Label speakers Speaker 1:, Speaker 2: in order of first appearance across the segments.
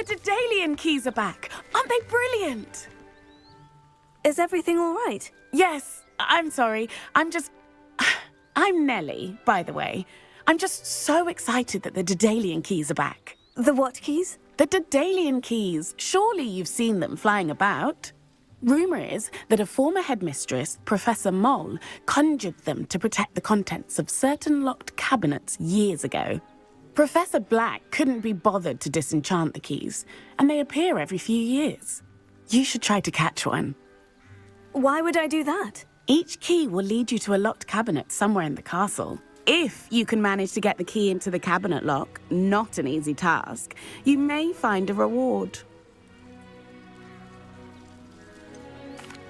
Speaker 1: The Daedalian keys are back! Aren't they brilliant?
Speaker 2: Is everything all right?
Speaker 1: Yes, I'm sorry. I'm Nellie, by the way. I'm just so excited that the Daedalian keys are back.
Speaker 2: The what keys?
Speaker 1: The Daedalian keys. Surely you've seen them flying about. Rumour is that a former headmistress, Professor Mole, conjured them to protect the contents of certain locked cabinets years ago. Professor Black couldn't be bothered to disenchant the keys, and they appear every few years. You should try to catch one.
Speaker 2: Why would I do that?
Speaker 1: Each key will lead you to a locked cabinet somewhere in the castle. If you can manage to get the key into the cabinet lock, not an easy task, you may find a reward.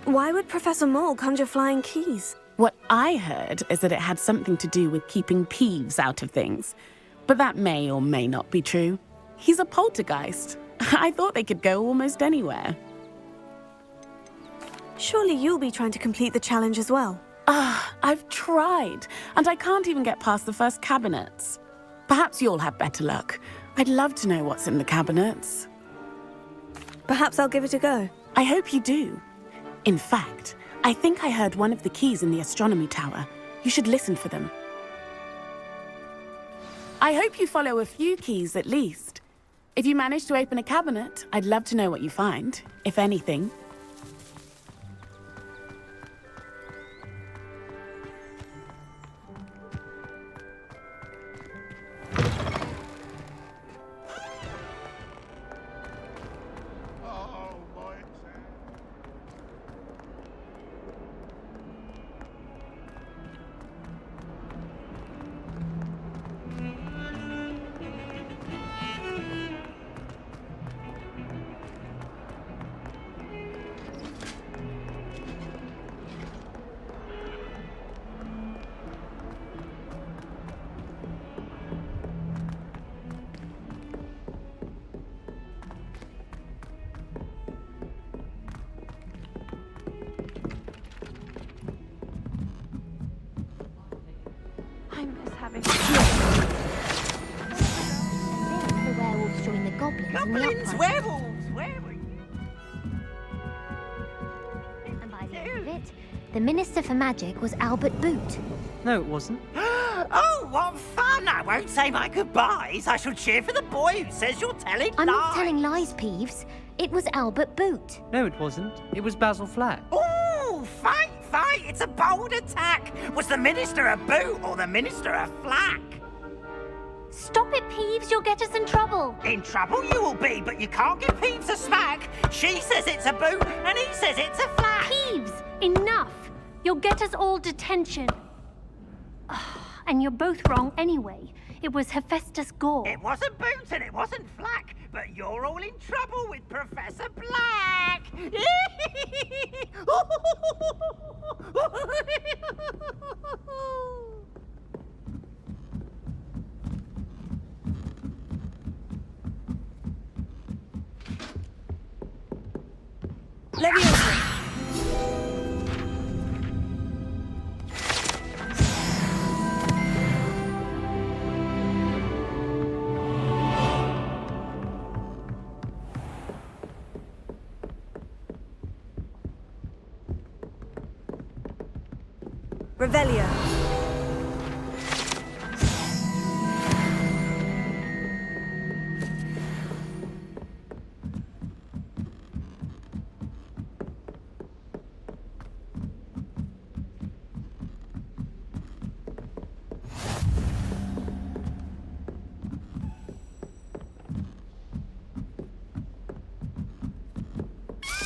Speaker 2: Why would Professor Mole conjure flying keys?
Speaker 1: What I heard is that it had something to do with keeping Peeves out of things. But that may or may not be true. He's a poltergeist. I thought they could go almost anywhere.
Speaker 2: Surely you'll be trying to complete the challenge as well.
Speaker 1: I've tried, and I can't even get past the first cabinets. Perhaps you'll have better luck. I'd love to know what's in the cabinets.
Speaker 2: Perhaps I'll give it a go.
Speaker 1: I hope you do. In fact, I think I heard one of the keys in the astronomy tower. You should listen for them. I hope you follow a few keys at least. If you manage to open a cabinet, I'd love to know what you find, if anything.
Speaker 3: The werewolves join the goblins in the
Speaker 4: Goblins,
Speaker 3: upright.
Speaker 4: werewolves, werewolves.
Speaker 3: And by the end of it, the Minister for Magic was Albert Boot.
Speaker 5: No, it wasn't.
Speaker 4: Oh, what fun! I won't say my goodbyes. I shall cheer for the boy who says you're telling
Speaker 3: I'm
Speaker 4: lies.
Speaker 3: not telling lies, Peeves. It was Albert Boot.
Speaker 5: No, it wasn't. It was Basil Flack.
Speaker 4: Oh, fight, fight! It's a bold attack. Was the Minister a boot or the Minister a flack?
Speaker 3: Stop it, Peeves. You'll get us in trouble.
Speaker 4: In trouble you will be, but you can't give Peeves a smack. She says it's a boot and he says it's a flack.
Speaker 6: Peeves, enough! You'll get us all detention. And you're both wrong anyway. It was Hephaestus Gore.
Speaker 4: It wasn't boot and it wasn't flack, but you're all in trouble with Professor Black.
Speaker 2: Leviosa! Revelio.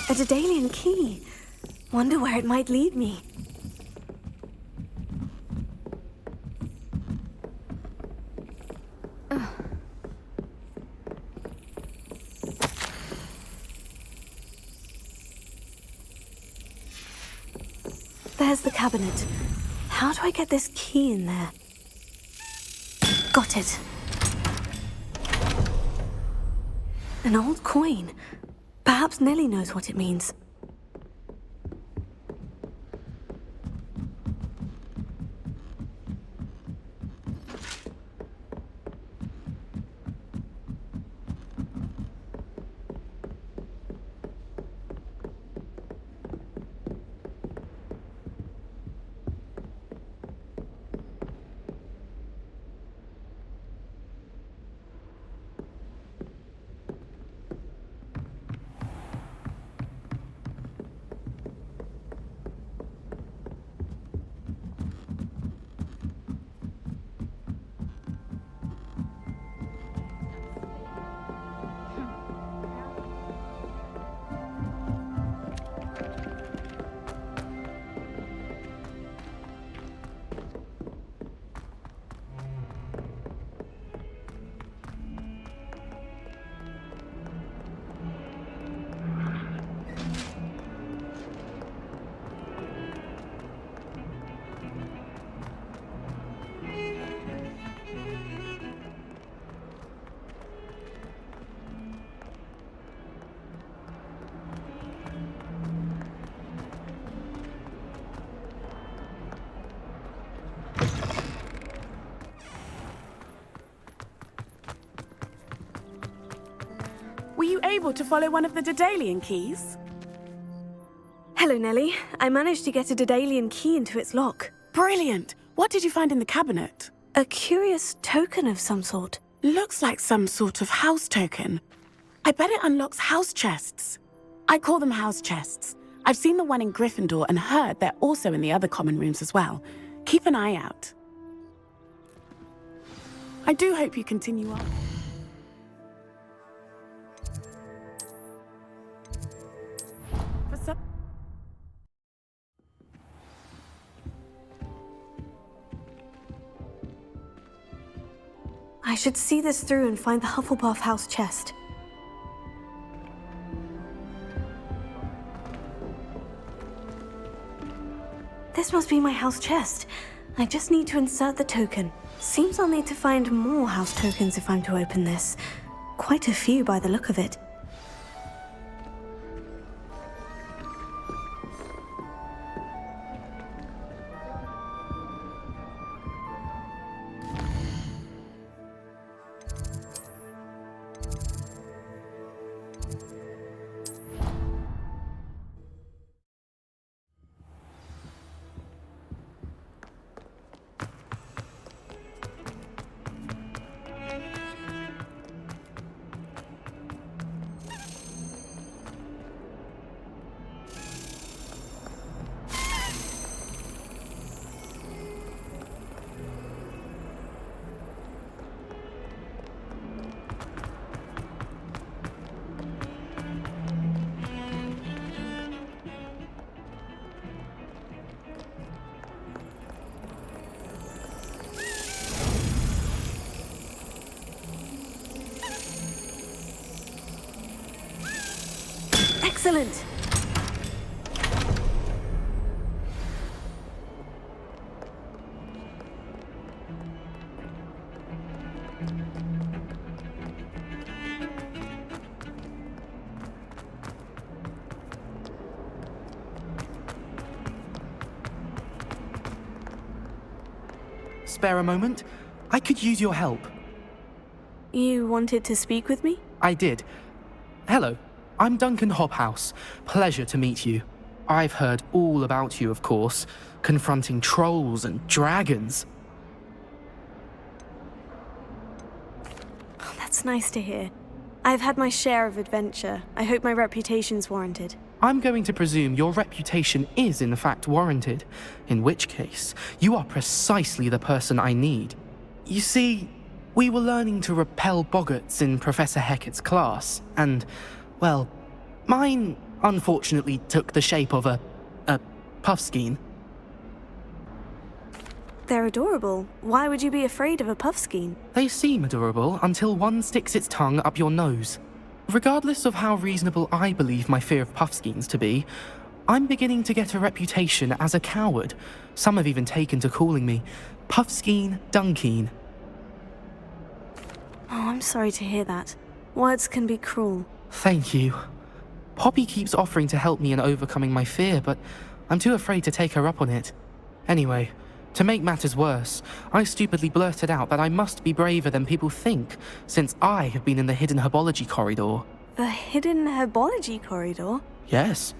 Speaker 2: A Daedalian key. Wonder where it might lead me. There's the cabinet. How do I get this key in there? Got it. An old coin. Perhaps Nellie knows what it means.
Speaker 1: you able to follow one of the Daedalian keys?
Speaker 2: Hello, Nellie. I managed to get a Daedalian key into its lock.
Speaker 1: Brilliant! What did you find in the cabinet?
Speaker 2: A curious token of some sort.
Speaker 1: Looks like some sort of house token. I bet it unlocks house chests. I call them house chests. I've seen the one in Gryffindor and heard they're also in the other common rooms as well. Keep an eye out. I do hope you continue on. For some...
Speaker 2: I should see this through and find the Hufflepuff house chest. This must be my house chest. I just need to insert the token. Seems I'll need to find more house tokens if I'm to open this. Quite a few by the look of it. Excellent!
Speaker 7: Spare a moment? I could use your help.
Speaker 2: You wanted to speak with me?
Speaker 7: I did. Hello, I'm Duncan Hobhouse. Pleasure to meet you. I've heard all about you, of course, confronting trolls and dragons.
Speaker 2: That's nice to hear. I've had my share of adventure. I hope my reputation's warranted.
Speaker 7: I'm going to presume your reputation is in fact warranted, in which case, you are precisely the person I need. You see, we were learning to repel boggarts in Professor Hecat's class, and, well, mine unfortunately took the shape of a puffskein.
Speaker 2: They're adorable. Why would you be afraid of a puffskein?
Speaker 7: They seem adorable until one sticks its tongue up your nose. Regardless of how reasonable I believe my fear of puffskeins to be, I'm beginning to get a reputation as a coward. Some have even taken to calling me Puffskein Dunkeen.
Speaker 2: Oh, I'm sorry to hear that. Words can be cruel.
Speaker 7: Thank you. Poppy keeps offering to help me in overcoming my fear, but I'm too afraid to take her up on it. Anyway, to make matters worse, I stupidly blurted out that I must be braver than people think, since I have been in the hidden herbology corridor.
Speaker 2: The hidden herbology corridor?
Speaker 7: Yes.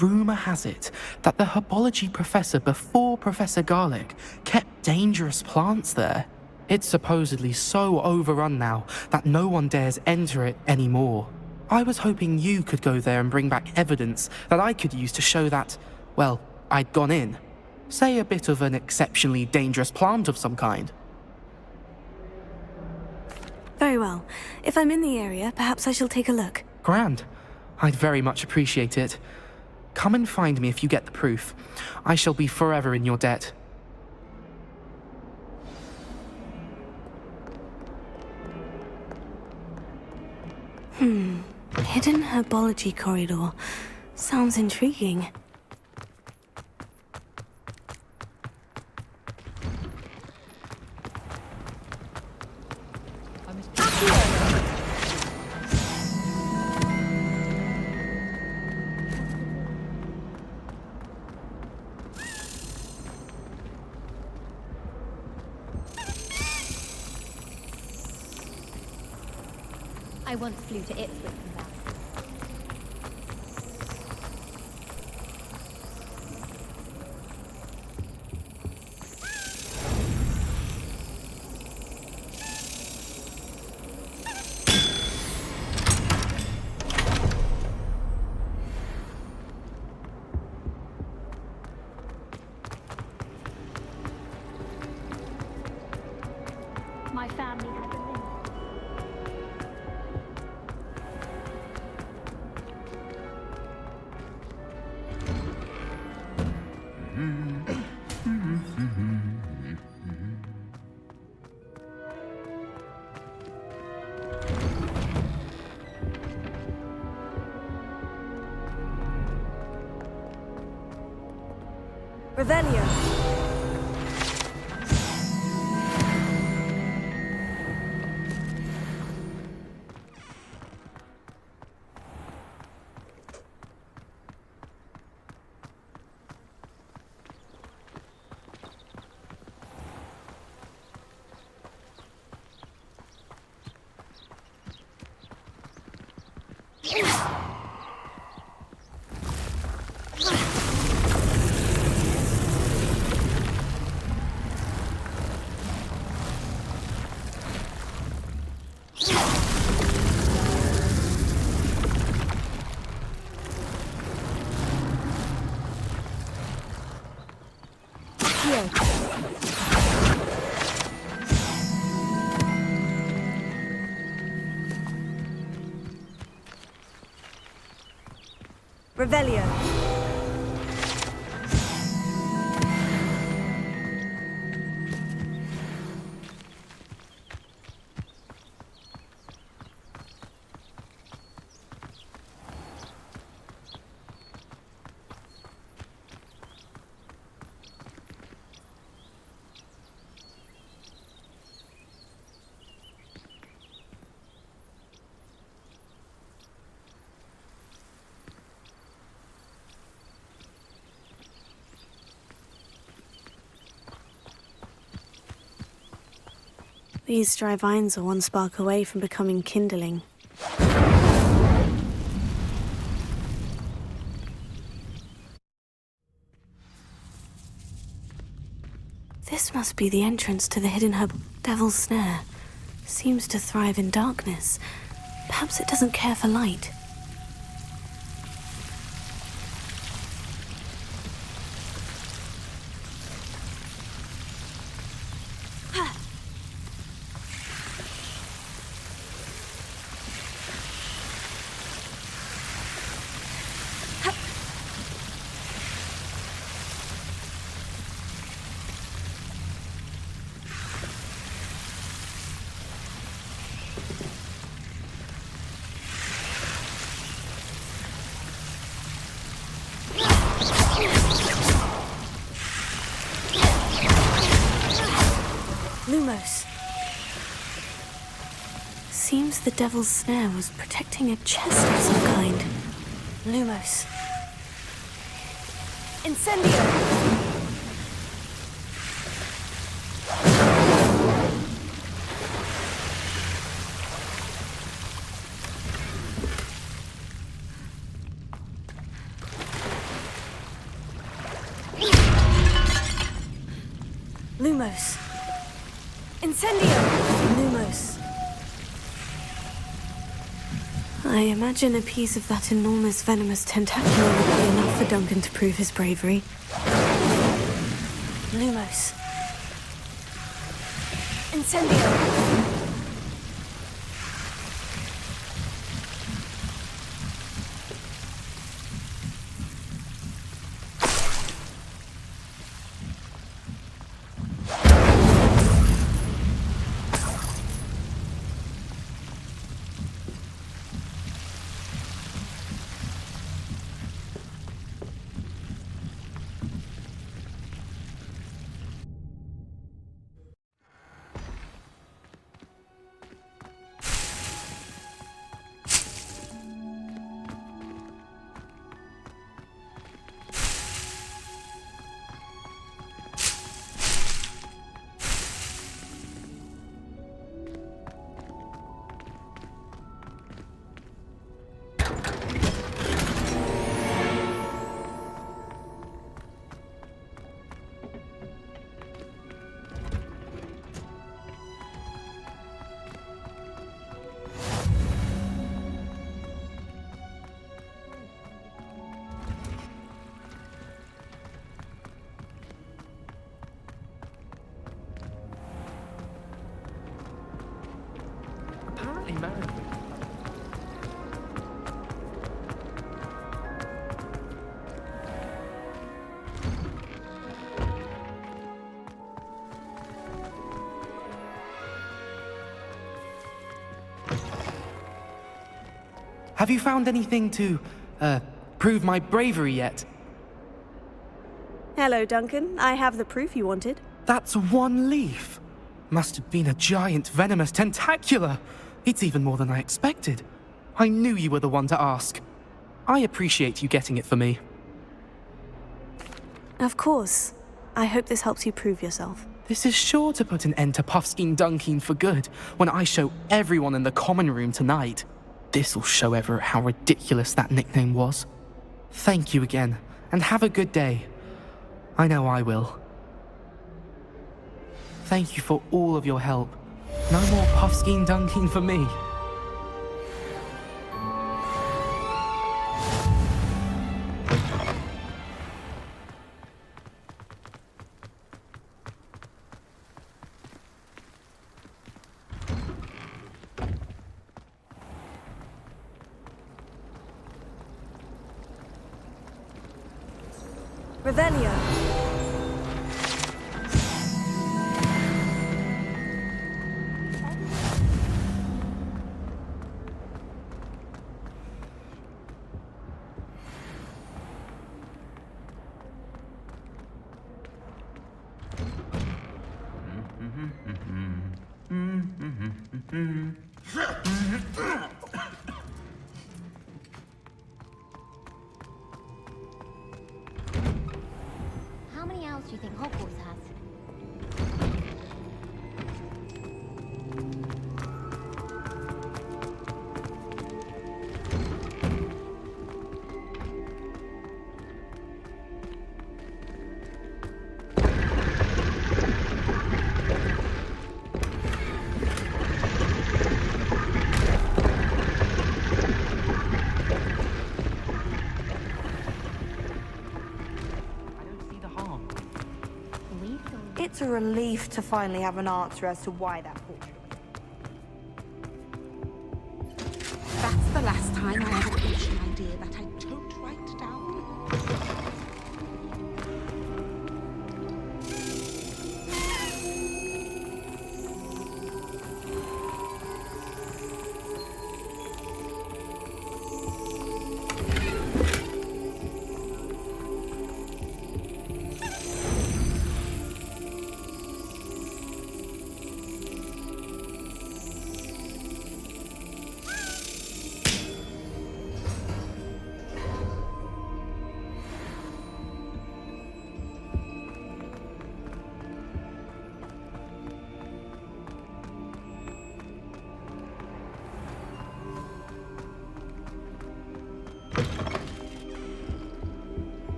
Speaker 7: Rumour has it that the herbology professor before Professor Garlick kept dangerous plants there. It's supposedly so overrun now that no one dares enter it anymore. I was hoping you could go there and bring back evidence that I could use to show that, well, I'd gone in. Say a bit of an exceptionally dangerous plant of some kind.
Speaker 2: Very well. If I'm in the area, perhaps I shall take a look.
Speaker 7: Grand. I'd very much appreciate it. Come and find me if you get the proof. I shall be forever in your debt.
Speaker 2: Hidden herbology corridor. Sounds intriguing.
Speaker 3: I once flew to Ipswich and back.
Speaker 6: My family had a limit.
Speaker 2: Revelio. Revelio. These dry vines are one spark away from becoming kindling. This must be the entrance to the hidden herb. Devil's Snare seems to thrive in darkness. Perhaps it doesn't care for light. Lumos. Seems the Devil's Snare was protecting a chest of some kind. Lumos. Incendio! Lumos. Incendio! Lumos. I imagine a piece of that enormous venomous tentacular would be enough for Duncan to prove his bravery. Lumos. Incendio!
Speaker 7: American. Have you found anything to, prove my bravery yet?
Speaker 2: Hello, Duncan. I have the proof you wanted.
Speaker 7: That's one leaf. Must have been a giant venomous tentacula. It's even more than I expected. I knew you were the one to ask. I appreciate you getting it for me.
Speaker 2: Of course. I hope this helps you prove yourself.
Speaker 7: This is sure to put an end to Puffskein Dunkeen for good when I show everyone in the common room tonight. This'll show Everett how ridiculous that nickname was. Thank you again, and have a good day. I know I will. Thank you for all of your help. No more Puffskein Dunkeen for me.
Speaker 2: Revelio.
Speaker 3: How many owls do you think Hogwarts has?
Speaker 8: It's a relief to finally have an answer as to why that portrait.
Speaker 9: That's the last time I ever pitched an idea that I don't write down.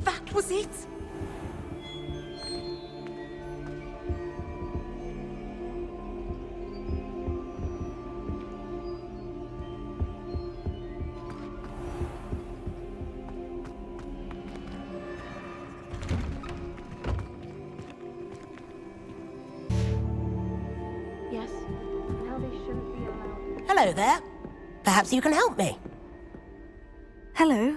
Speaker 9: That was it.
Speaker 6: Yes. Now they shouldn't be allowed.
Speaker 4: Hello there. Perhaps you can help me.
Speaker 2: Hello.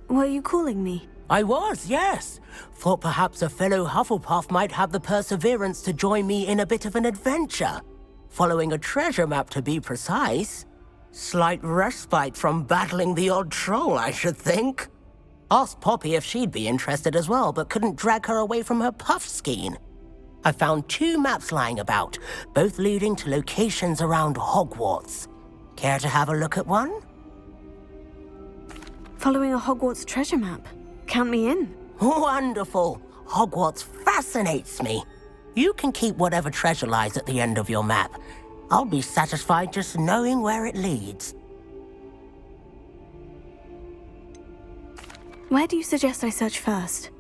Speaker 2: Were you calling me?
Speaker 4: I was, yes. Thought perhaps a fellow Hufflepuff might have the perseverance to join me in a bit of an adventure. Following a treasure map, to be precise. Slight respite from battling the odd troll, I should think. Asked Poppy if she'd be interested as well, but couldn't drag her away from her Puffskein. I found 2 maps lying about, both leading to locations around Hogwarts. Care to have a look at one?
Speaker 2: Following a Hogwarts treasure map. Count me in.
Speaker 4: Wonderful. Hogwarts fascinates me. You can keep whatever treasure lies at the end of your map. I'll be satisfied just knowing where it leads.
Speaker 2: Where do you suggest I search first?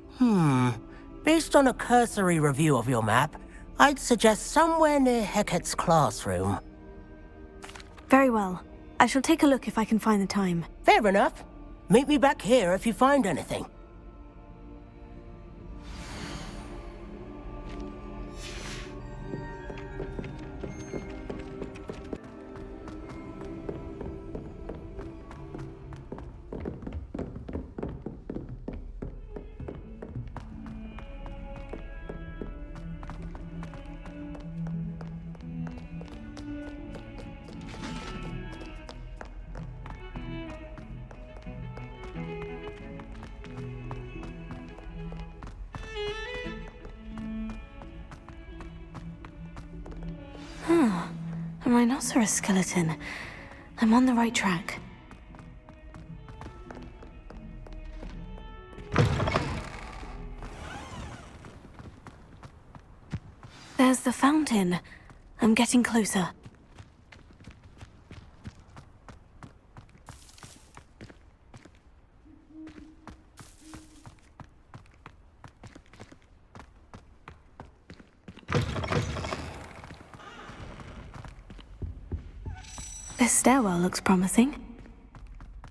Speaker 4: Based on a cursory review of your map, I'd suggest somewhere near Hecat's classroom.
Speaker 2: Very well. I shall take a look if I can find the time.
Speaker 4: Fair enough. Meet me back here if you find anything.
Speaker 2: rhinoceros skeleton. I'm on the right track. There's the fountain. I'm getting closer. This stairwell looks promising.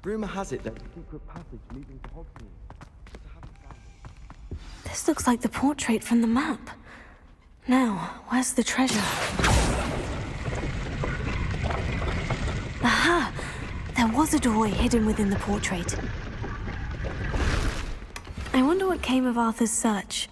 Speaker 10: Rumor has it there's a secret passage leading to Hogwarts. But I haven't found it.
Speaker 2: This looks like the portrait from the map. Now, where's the treasure? Aha! There was a doorway hidden within the portrait. I wonder what came of Arthur's search.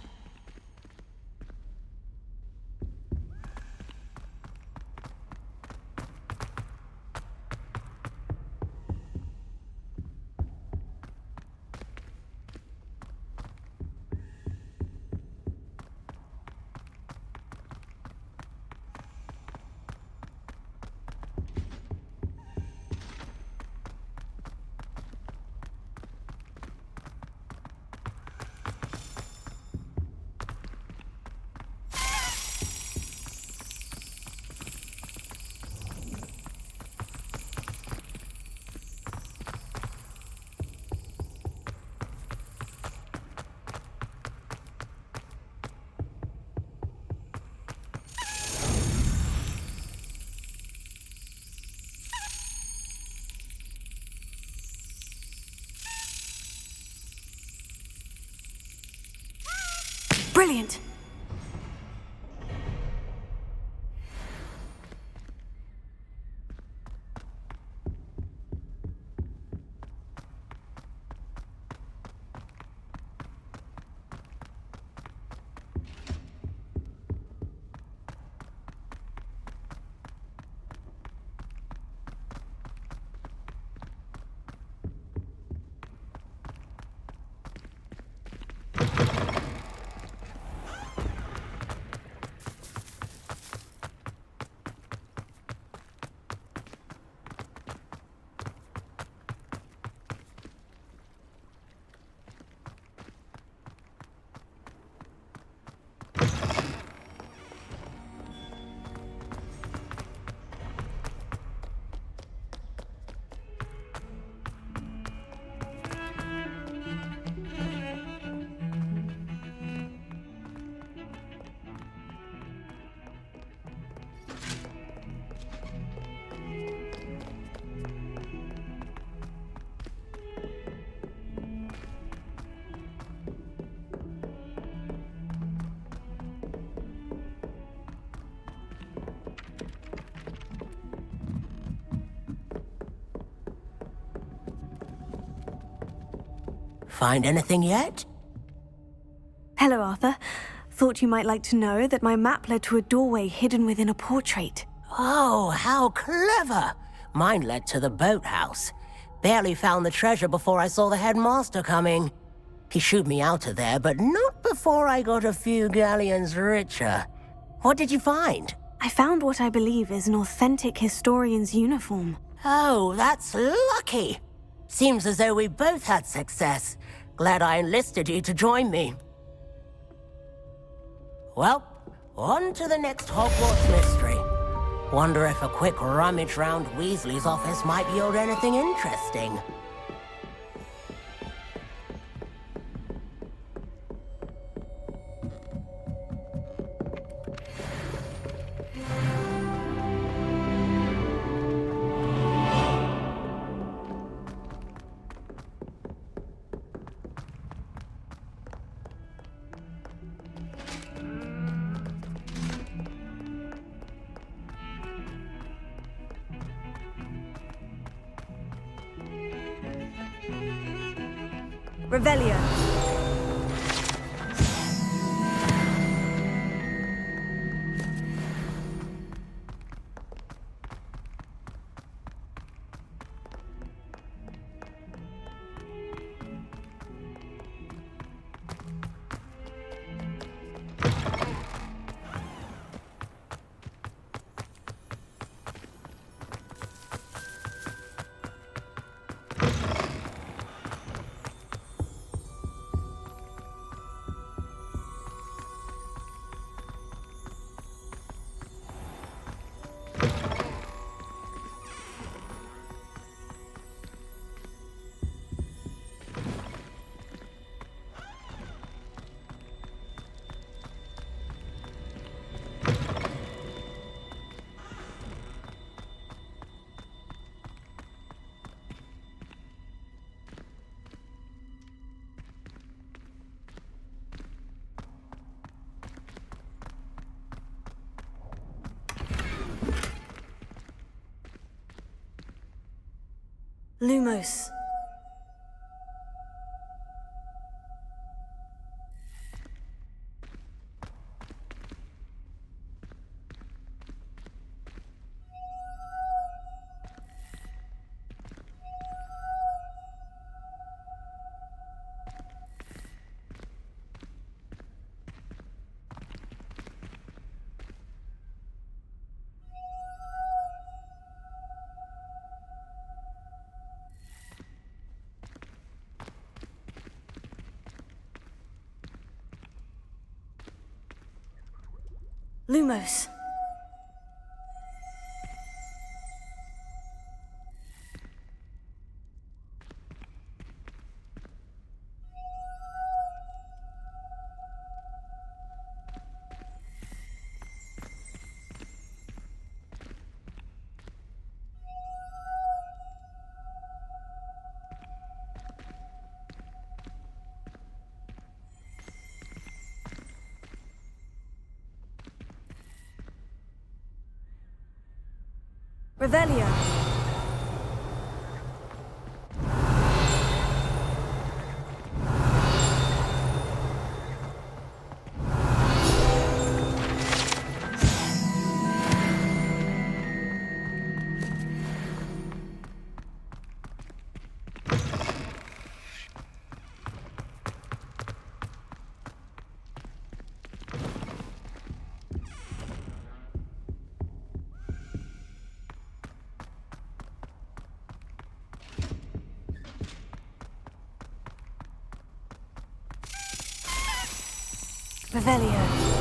Speaker 2: Brilliant!
Speaker 4: Find anything yet?
Speaker 2: Hello, Arthur. Thought you might like to know that my map led to a doorway hidden within a portrait.
Speaker 4: Oh, how clever! Mine led to the boathouse. Barely found the treasure before I saw the headmaster coming. He shooed me out of there, but not before I got a few galleons richer. What did you find?
Speaker 2: I found what I believe is an authentic historian's uniform.
Speaker 4: Oh, that's lucky. Seems as though we both had success. Glad I enlisted you to join me. Well, on to the next Hogwarts mystery. Wonder if a quick rummage round Weasley's office might yield anything interesting.
Speaker 2: Revelio. Lumos. Lumos. Revelio. Revelio.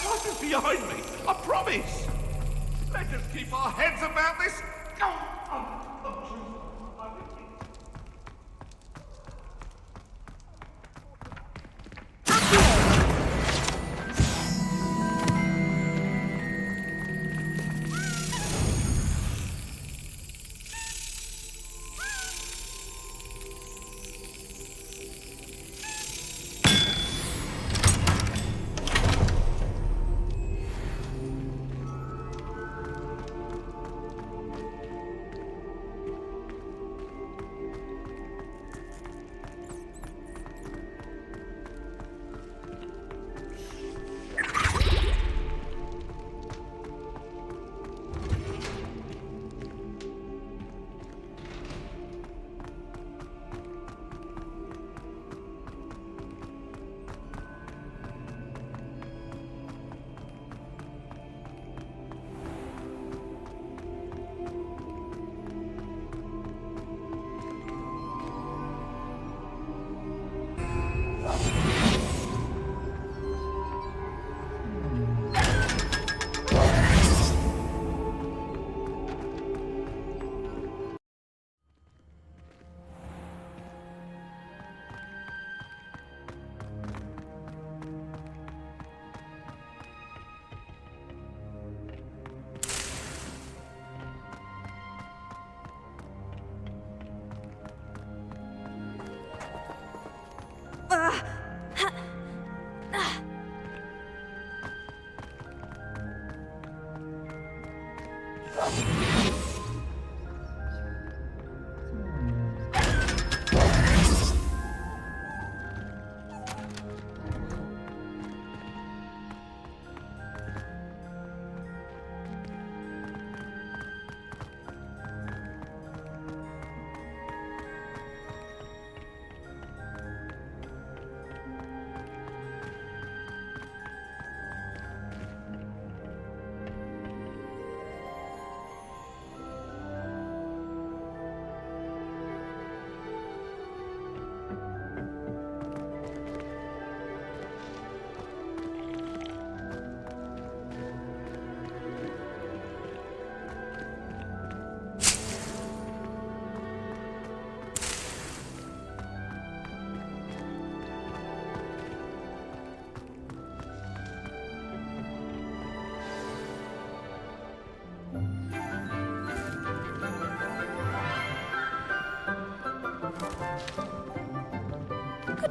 Speaker 11: What is behind me? I promise! Let us keep our heads about this!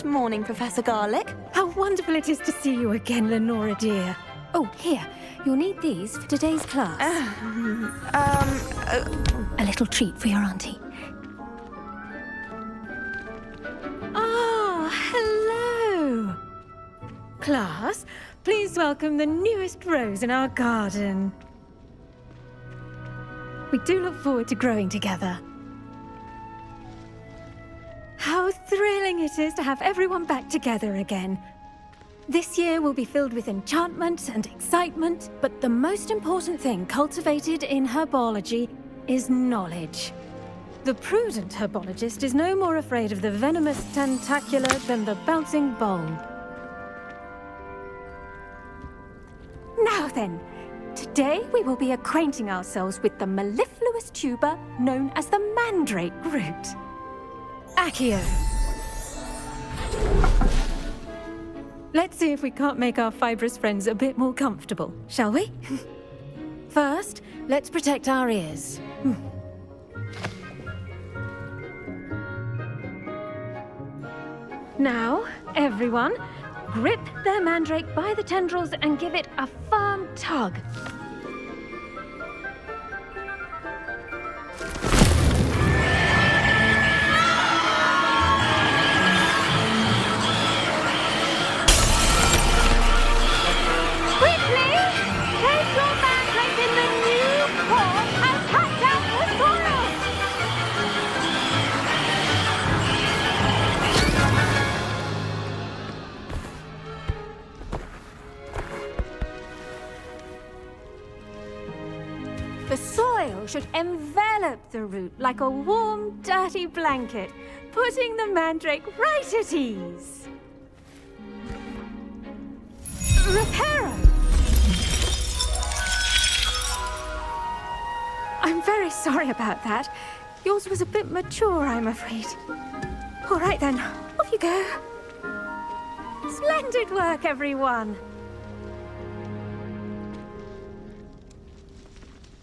Speaker 2: Good morning, Professor Garlic.
Speaker 12: How wonderful it is to see you again, Lenora dear. Oh, here. You'll need these for today's class. A little treat for your auntie. Ah, hello. Class, please welcome the newest rose in our garden. We do look forward to growing together. How thrilling it is to have everyone back together again. This year will be filled with enchantment and excitement, but the most important thing cultivated in herbology is knowledge. The prudent herbologist is no more afraid of the venomous tentacula than the bouncing bulb. Now then, today we will be acquainting ourselves with the mellifluous tuber known as the mandrake root. Accio. Let's see if we can't make our fibrous friends a bit more comfortable, shall we? First, let's protect our ears. Now, everyone, grip their mandrake by the tendrils and give it a firm tug. The soil should envelop the root like a warm, dirty blanket, putting the mandrake right at ease. Reparo! I'm very sorry about that. Yours was a bit mature, I'm afraid. All right then, off you go. Splendid work, everyone!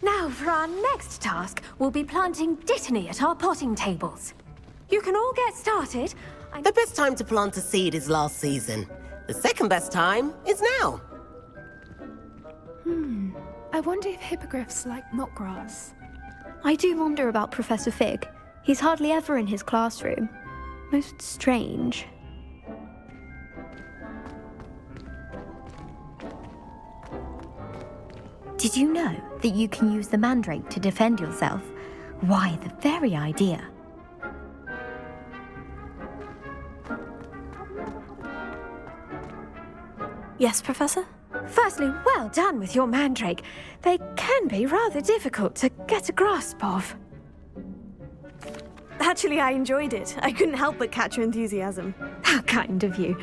Speaker 12: Now, for our next task, we'll be planting Dittany at our potting tables. You can all get started.
Speaker 4: The best time to plant a seed is last season. The second best time is now.
Speaker 13: I wonder if hippogriffs like mock grass.
Speaker 14: I do wonder about Professor Fig. He's hardly ever in his classroom. Most strange. Did you know that you can use the mandrake to defend yourself? Why, the very idea.
Speaker 2: Yes, Professor?
Speaker 12: Firstly, well done with your mandrake. They can be rather difficult to get a grasp of.
Speaker 2: Actually, I enjoyed it. I couldn't help but catch your enthusiasm.
Speaker 12: How kind of you.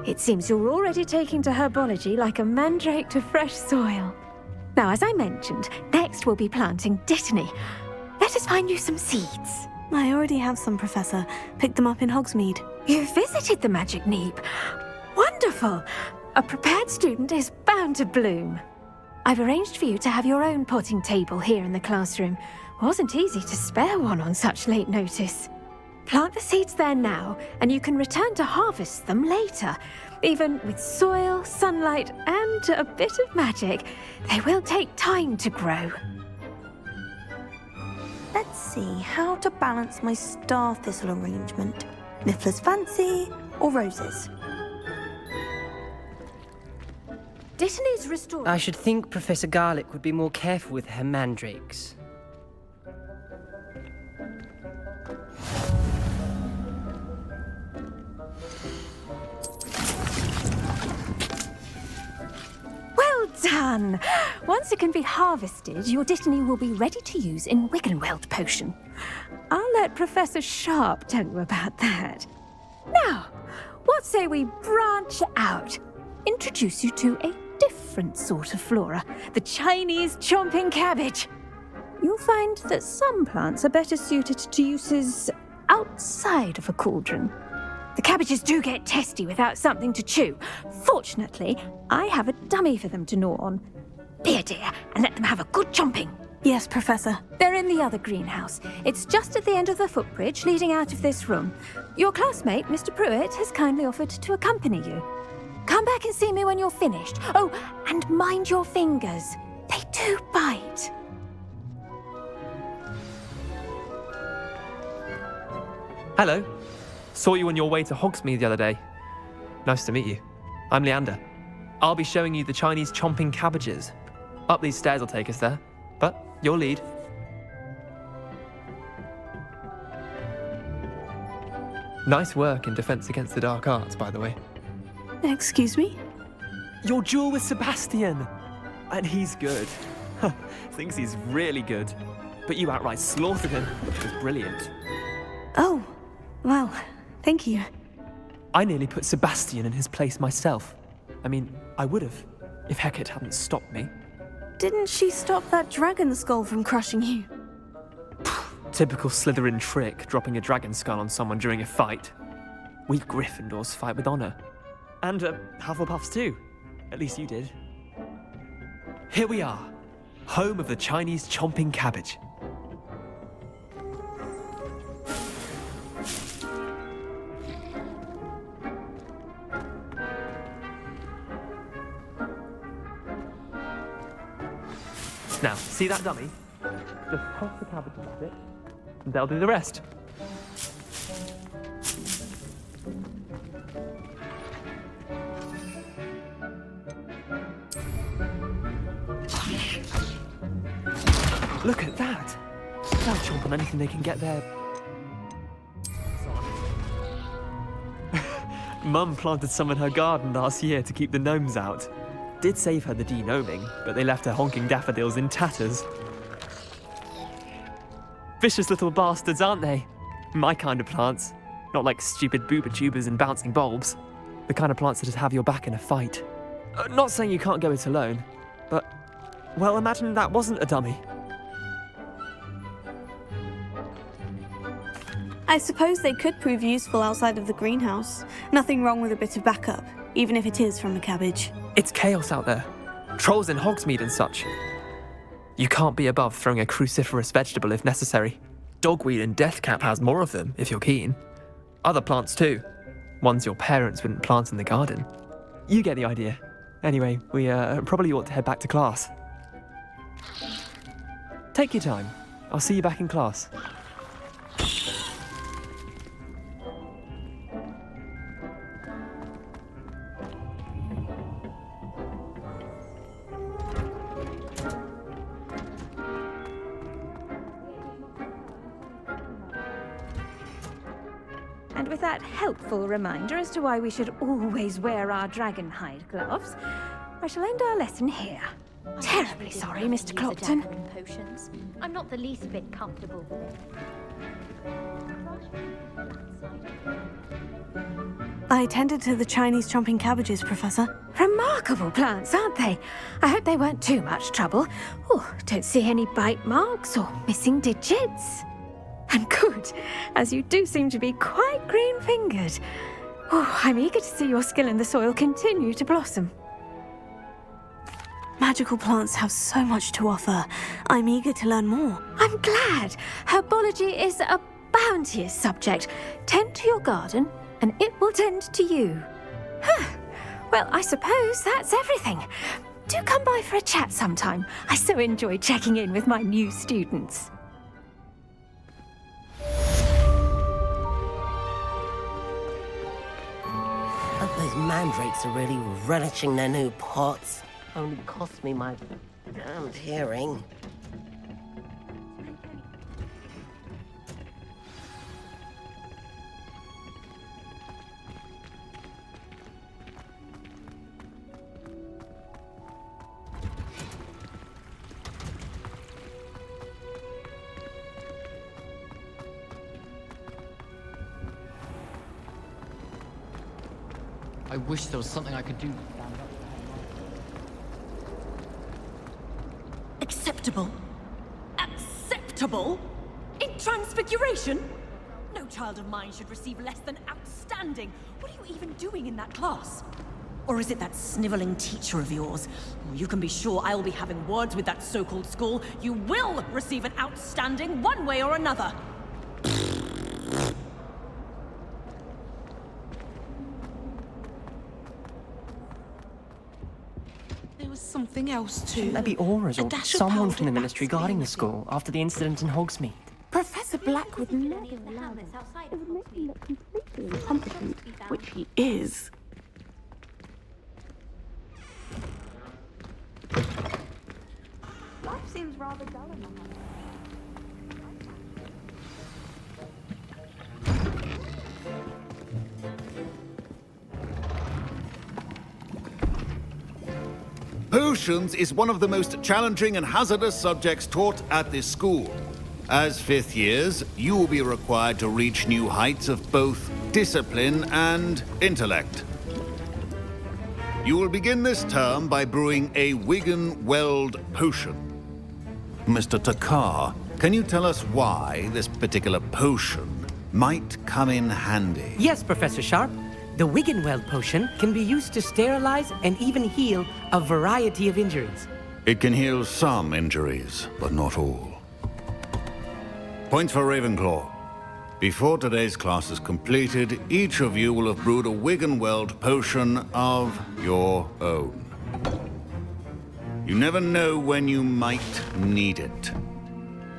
Speaker 12: It seems you're already taking to herbology like a mandrake to fresh soil. Now, as I mentioned, next we'll be planting Dittany. Let us find you some seeds.
Speaker 2: I already have some, Professor. Picked them up in Hogsmeade.
Speaker 12: You visited the Magic Neep. Wonderful! A prepared student is bound to bloom. I've arranged for you to have your own potting table here in the classroom. Wasn't easy to spare one on such late notice. Plant the seeds there now, and you can return to harvest them later. Even with soil, sunlight, and a bit of magic, they will take time to grow.
Speaker 2: Let's see how to balance my star thistle arrangement. Niffler's fancy or roses?
Speaker 12: Dittany's restored.
Speaker 5: I should think Professor Garlic would be more careful with her mandrakes.
Speaker 12: Well done! Once it can be harvested, your Dittany will be ready to use in Wiggenweld potion. I'll let Professor Sharp tell you about that. Now, what say we branch out? Introduce you to a different sort of flora, the Chinese chomping cabbage. You'll find that some plants are better suited to uses outside of a cauldron. The cabbages do get testy without something to chew. Fortunately, I have a dummy for them to gnaw on. Be a dear and let them have a good chomping.
Speaker 2: Yes, Professor.
Speaker 12: They're in the other greenhouse. It's just at the end of the footbridge leading out of this room. Your classmate, Mr. Pruitt, has kindly offered to accompany you. Come back and see me when you're finished. Oh, and mind your fingers. They do bite.
Speaker 15: Hello. Saw you on your way to Hogsmeade the other day. Nice to meet you. I'm Leander. I'll be showing you the Chinese chomping cabbages. Up these stairs will take us there, but your lead. Nice work in Defense Against the Dark Arts, by the way.
Speaker 2: Excuse me?
Speaker 15: Your duel with Sebastian! And he's good. Thinks he's really good. But you outright slaughtered him, which was brilliant.
Speaker 2: Oh, well, thank you.
Speaker 15: I nearly put Sebastian in his place myself. I mean, I would have, if Hecate hadn't stopped me.
Speaker 2: Didn't she stop that dragon skull from crushing you?
Speaker 15: Typical Slytherin trick, dropping a dragon skull on someone during a fight. We Gryffindors fight with honor. And Hufflepuffs too. At least you did. Here we are, home of the Chinese chomping cabbage. Now, see that dummy? Just toss the cabbages at it, and they'll do the rest. Look at that! They'll chomp on anything they can get their... Mum planted some in her garden last year to keep the gnomes out. Did save her the de-gnoming, but they left her honking daffodils in tatters. Vicious little bastards, aren't they? My kind of plants. Not like stupid booba tubers and bouncing bulbs. The kind of plants that just have your back in a fight. Not saying you can't go it alone, but... Well, imagine that wasn't a dummy.
Speaker 2: I suppose they could prove useful outside of the greenhouse. Nothing wrong with a bit of backup, even if it is from the cabbage.
Speaker 15: It's chaos out there. Trolls in Hogsmeade and such. You can't be above throwing a cruciferous vegetable if necessary. Dogweed and deathcap has more of them, if you're keen. Other plants too. Ones your parents wouldn't plant in the garden. You get the idea. Anyway, we probably ought to head back to class. Take your time. I'll see you back in class.
Speaker 12: And with that helpful reminder as to why we should always wear our dragon hide gloves, I shall end our lesson here. Terribly sorry, Mr. Clopton.
Speaker 3: Potions. I'm not the least bit comfortable with it.
Speaker 2: I tended to the Chinese chomping cabbages, Professor.
Speaker 12: Remarkable plants, aren't they? I hope they weren't too much trouble. Oh, don't see any bite marks or missing digits. And good, as you do seem to be quite green-fingered. Oh, I'm eager to see your skill in the soil continue to blossom.
Speaker 2: Magical plants have so much to offer. I'm eager to learn more.
Speaker 12: I'm glad. Herbology is a bounteous subject. Tend to your garden, and it will tend to you. Well, I suppose that's everything. Do come by for a chat sometime. I so enjoy checking in with my new students.
Speaker 4: Hope those mandrakes are really relishing their new pots. Only cost me my damned hearing.
Speaker 16: I wish there was something I could do.
Speaker 17: Acceptable? Acceptable? In Transfiguration? No child of mine should receive less than outstanding. What are you even doing in that class? Or is it that sniveling teacher of yours? Well, you can be sure I will be having words with that so-called school. You will receive an outstanding one way or another.
Speaker 9: There was something else too.
Speaker 5: There be auras
Speaker 9: A
Speaker 5: or
Speaker 9: dash of
Speaker 5: someone
Speaker 9: powder
Speaker 5: from the
Speaker 9: wax
Speaker 5: ministry guarding the
Speaker 9: painting.
Speaker 5: school after the incident in Hogsmeade.
Speaker 1: Professor Black would never allow this. It would make him look completely incompetent, which he is.
Speaker 8: Life seems rather dull in the house.
Speaker 16: Potions is one of the most challenging and hazardous subjects taught at this school. As fifth years, you will be required to reach new heights of both discipline and intellect. You will begin this term by brewing a Wiggenweld potion. Mr. Takar, can you tell us why this particular potion might come in handy?
Speaker 18: Yes, Professor Sharp. The Wiggenweld potion can be used to sterilize and even heal a variety of injuries.
Speaker 16: It can heal some injuries, but not all. Points for Ravenclaw. Before today's class is completed, each of you will have brewed a Wiggenweld potion of your own. You never know when you might need it.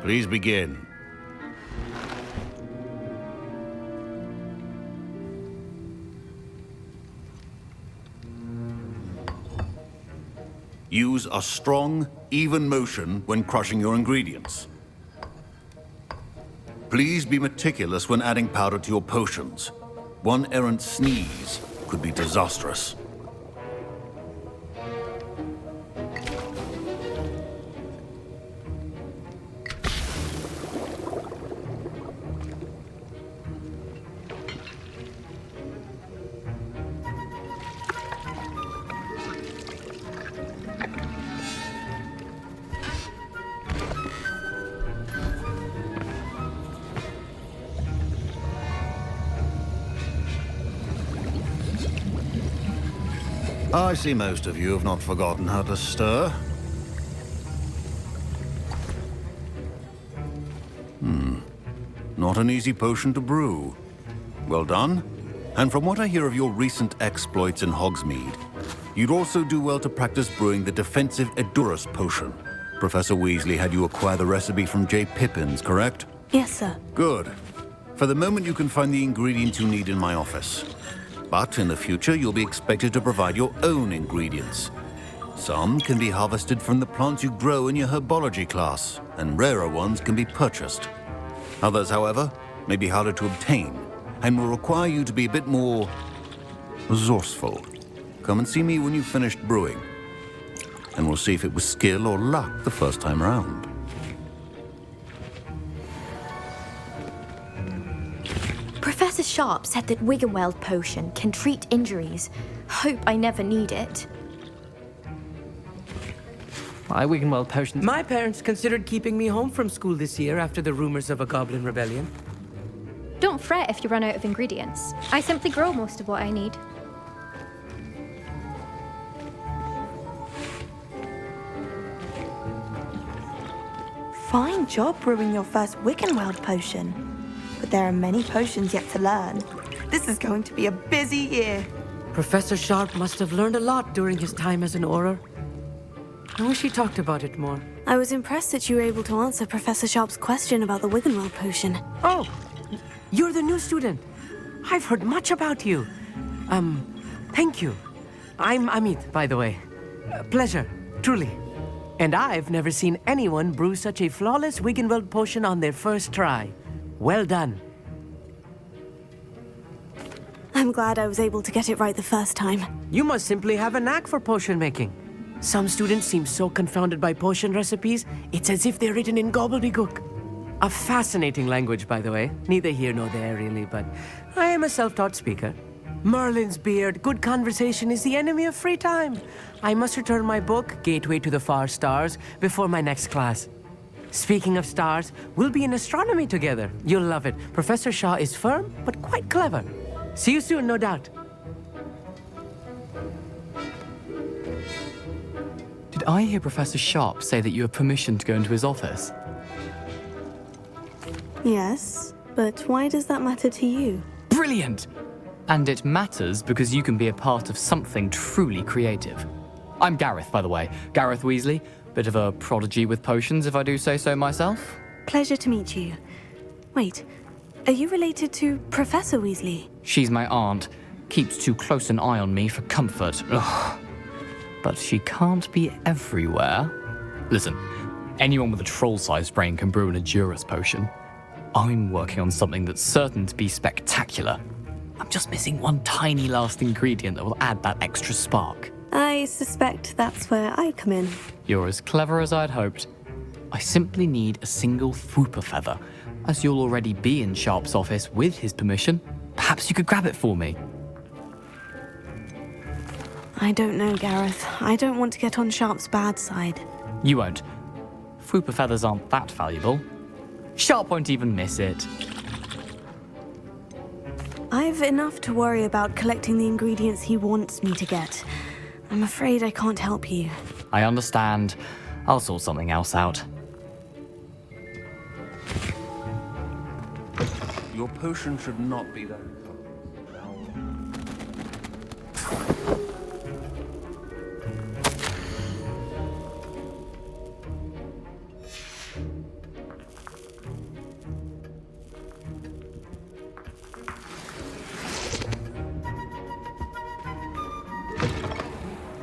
Speaker 16: Please begin. Use a strong, even motion when crushing your ingredients. Please be meticulous when adding powder to your potions. One errant sneeze could be disastrous. I see most of you have not forgotten how to stir. Not an easy potion to brew. Well done. And from what I hear of your recent exploits in Hogsmeade, you'd also do well to practice brewing the defensive Edurus potion. Professor Weasley had you acquire the recipe from J. Pippins, correct?
Speaker 2: Yes, sir.
Speaker 16: Good. For the moment, you can find the ingredients you need in my office. But in the future, you'll be expected to provide your own ingredients. Some can be harvested from the plants you grow in your herbology class, and rarer ones can be purchased. Others, however, may be harder to obtain, and will require you to be a bit more resourceful. Come and see me when you've finished brewing, and we'll see if it was skill or luck the first time round.
Speaker 14: Professor Sharp said that Wiggenweld potion can treat injuries. Hope I never need it.
Speaker 5: My Wiggenweld potions.
Speaker 18: My parents considered keeping me home from school this year after the rumors of a goblin rebellion.
Speaker 14: Don't fret if you run out of ingredients. I simply grow most of what I need.
Speaker 8: Fine job brewing your first Wiggenweld potion. But there are many potions yet to learn. This is going to be a busy year.
Speaker 18: Professor Sharp must have learned a lot during his time as an Auror. I wish he talked about it more.
Speaker 2: I was impressed that you were able to answer Professor Sharp's question about the Wiggenweld potion.
Speaker 18: Oh, you're the new student. I've heard much about you. Thank you. I'm Amit, by the way. Pleasure, truly. And I've never seen anyone brew such a flawless Wiggenweld potion on their first try. Well done.
Speaker 2: I'm glad I was able to get it right the first time.
Speaker 18: You must simply have a knack for potion making. Some students seem so confounded by potion recipes, it's as if they're written in gobbledygook. A fascinating language, by the way. Neither here nor there, really, but I am a self-taught speaker. Merlin's beard, good conversation is the enemy of free time. I must return my book, Gateway to the Far Stars, before my next class. Speaking of stars, we'll be in astronomy together. You'll love it. Professor Shaw is firm, but quite clever. See you soon, no doubt.
Speaker 19: I hear Professor Sharp say that you have permission to go into his office?
Speaker 2: Yes, but why does that matter to you?
Speaker 19: Brilliant! And it matters because you can be a part of something truly creative. I'm Gareth, by the way. Gareth Weasley. Bit of a prodigy with potions, if I do say so myself.
Speaker 2: Pleasure to meet you. Wait, are you related to Professor Weasley?
Speaker 19: She's my aunt. Keeps too close an eye on me for comfort. Ugh. But she can't be everywhere. Listen, anyone with a troll-sized brain can brew an Edurus potion. I'm working on something that's certain to be spectacular. I'm just missing one tiny last ingredient that will add that extra spark.
Speaker 2: I suspect that's where I come in.
Speaker 19: You're as clever as I'd hoped. I simply need a single Fwooper feather. As you'll already be in Sharp's office with his permission, perhaps you could grab it for me.
Speaker 2: I don't know, Gareth. I don't want to get on Sharp's bad side.
Speaker 19: You won't. Fwooper feathers aren't that valuable. Sharp won't even miss it.
Speaker 2: I've enough to worry about collecting the ingredients he wants me to get. I'm afraid I can't help you.
Speaker 19: I understand. I'll sort something else out.
Speaker 16: Your potion should not be that.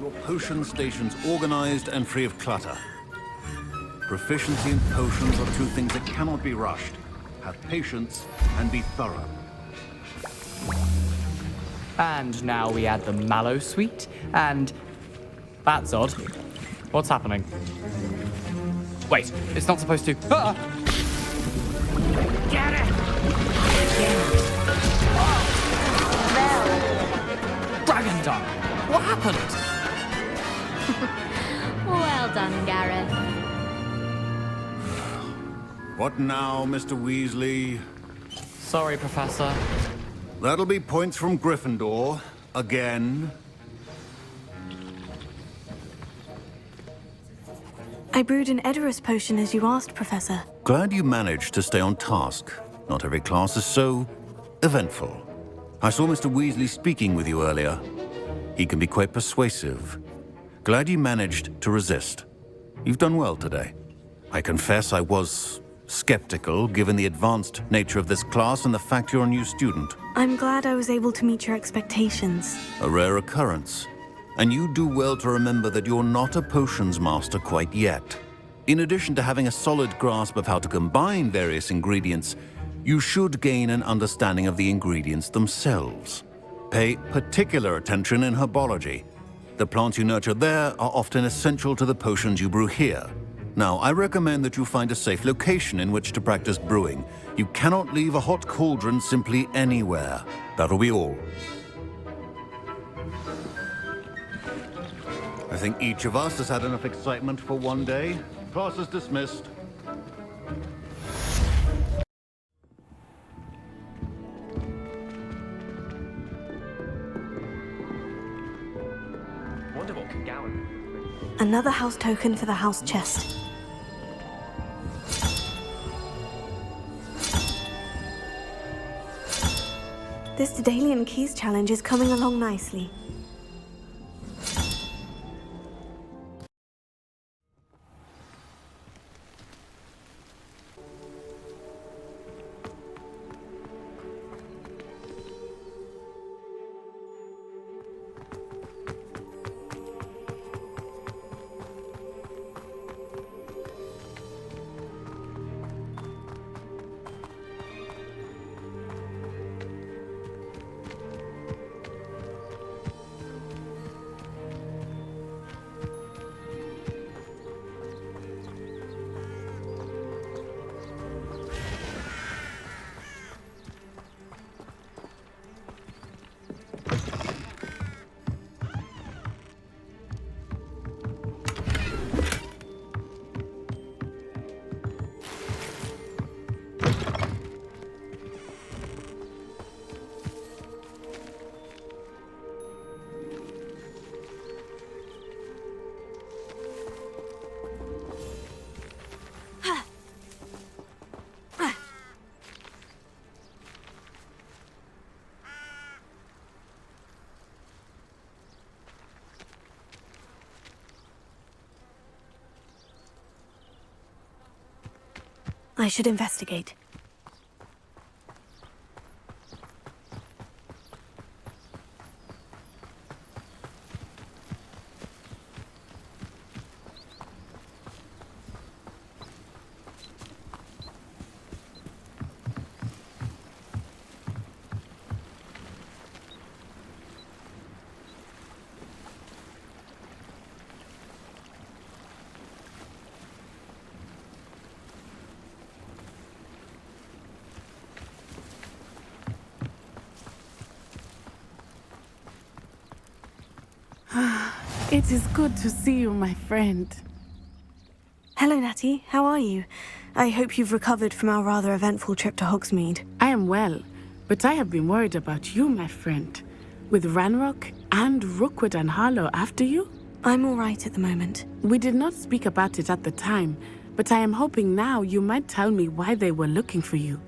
Speaker 16: Your potion station's organized and free of clutter. Proficiency in potions are two things that cannot be rushed. Have patience and be thorough.
Speaker 19: And now we add the mallow sweet, and... That's odd. What's happening? Wait, it's not supposed to... Ah! Get it! Dragon Dung! What happened?
Speaker 3: Well done, Gareth.
Speaker 16: What now, Mr. Weasley?
Speaker 19: Sorry, Professor.
Speaker 16: That'll be points from Gryffindor. Again.
Speaker 2: I brewed an Edurus potion as you asked, Professor.
Speaker 16: Glad you managed to stay on task. Not every class is so eventful. I saw Mr. Weasley speaking with you earlier. He can be quite persuasive. Glad you managed to resist. You've done well today. I confess I was skeptical, given the advanced nature of this class and the fact you're a new student.
Speaker 2: I'm glad I was able to meet your expectations.
Speaker 16: A rare occurrence. And you do well to remember that you're not a potions master quite yet. In addition to having a solid grasp of how to combine various ingredients, you should gain an understanding of the ingredients themselves. Pay particular attention in herbology. The plants you nurture there are often essential to the potions you brew here. Now, I recommend that you find a safe location in which to practice brewing. You cannot leave a hot cauldron simply anywhere. That'll be all. I think each of us has had enough excitement for one day. Class is dismissed.
Speaker 15: Wonder what can Gowan.
Speaker 2: Another house token for the house chest. This Daedalian Keys challenge is coming along nicely. I should investigate.
Speaker 1: It is good to see you, my friend.
Speaker 2: Hello, Natty. How are you? I hope you've recovered from our rather eventful trip to Hogsmeade.
Speaker 1: I am well, but I have been worried about you, my friend. With Ranrock and Rookwood and Harlow after you?
Speaker 2: I'm all right at the moment.
Speaker 1: We did not speak about it at the time, but I am hoping now you might tell me why they were looking for you.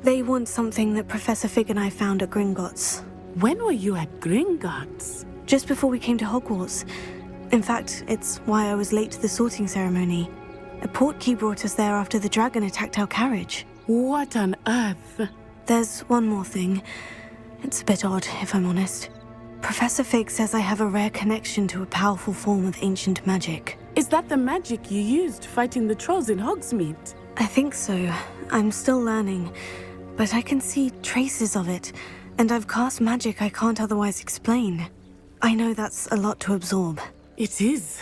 Speaker 2: They want something that Professor Fig and I found at Gringotts.
Speaker 1: When were you at Gringotts?
Speaker 2: Just before we came to Hogwarts. In fact, it's why I was late to the sorting ceremony. A portkey brought us there after the dragon attacked our carriage.
Speaker 1: What on earth?
Speaker 2: There's one more thing. It's a bit odd, if I'm honest. Professor Fig says I have a rare connection to a powerful form of ancient magic.
Speaker 1: Is that the magic you used fighting the trolls in Hogsmeade?
Speaker 2: I think so. I'm still learning, but I can see traces of it. And I've cast magic I can't otherwise explain. I know that's a lot to absorb.
Speaker 1: It is.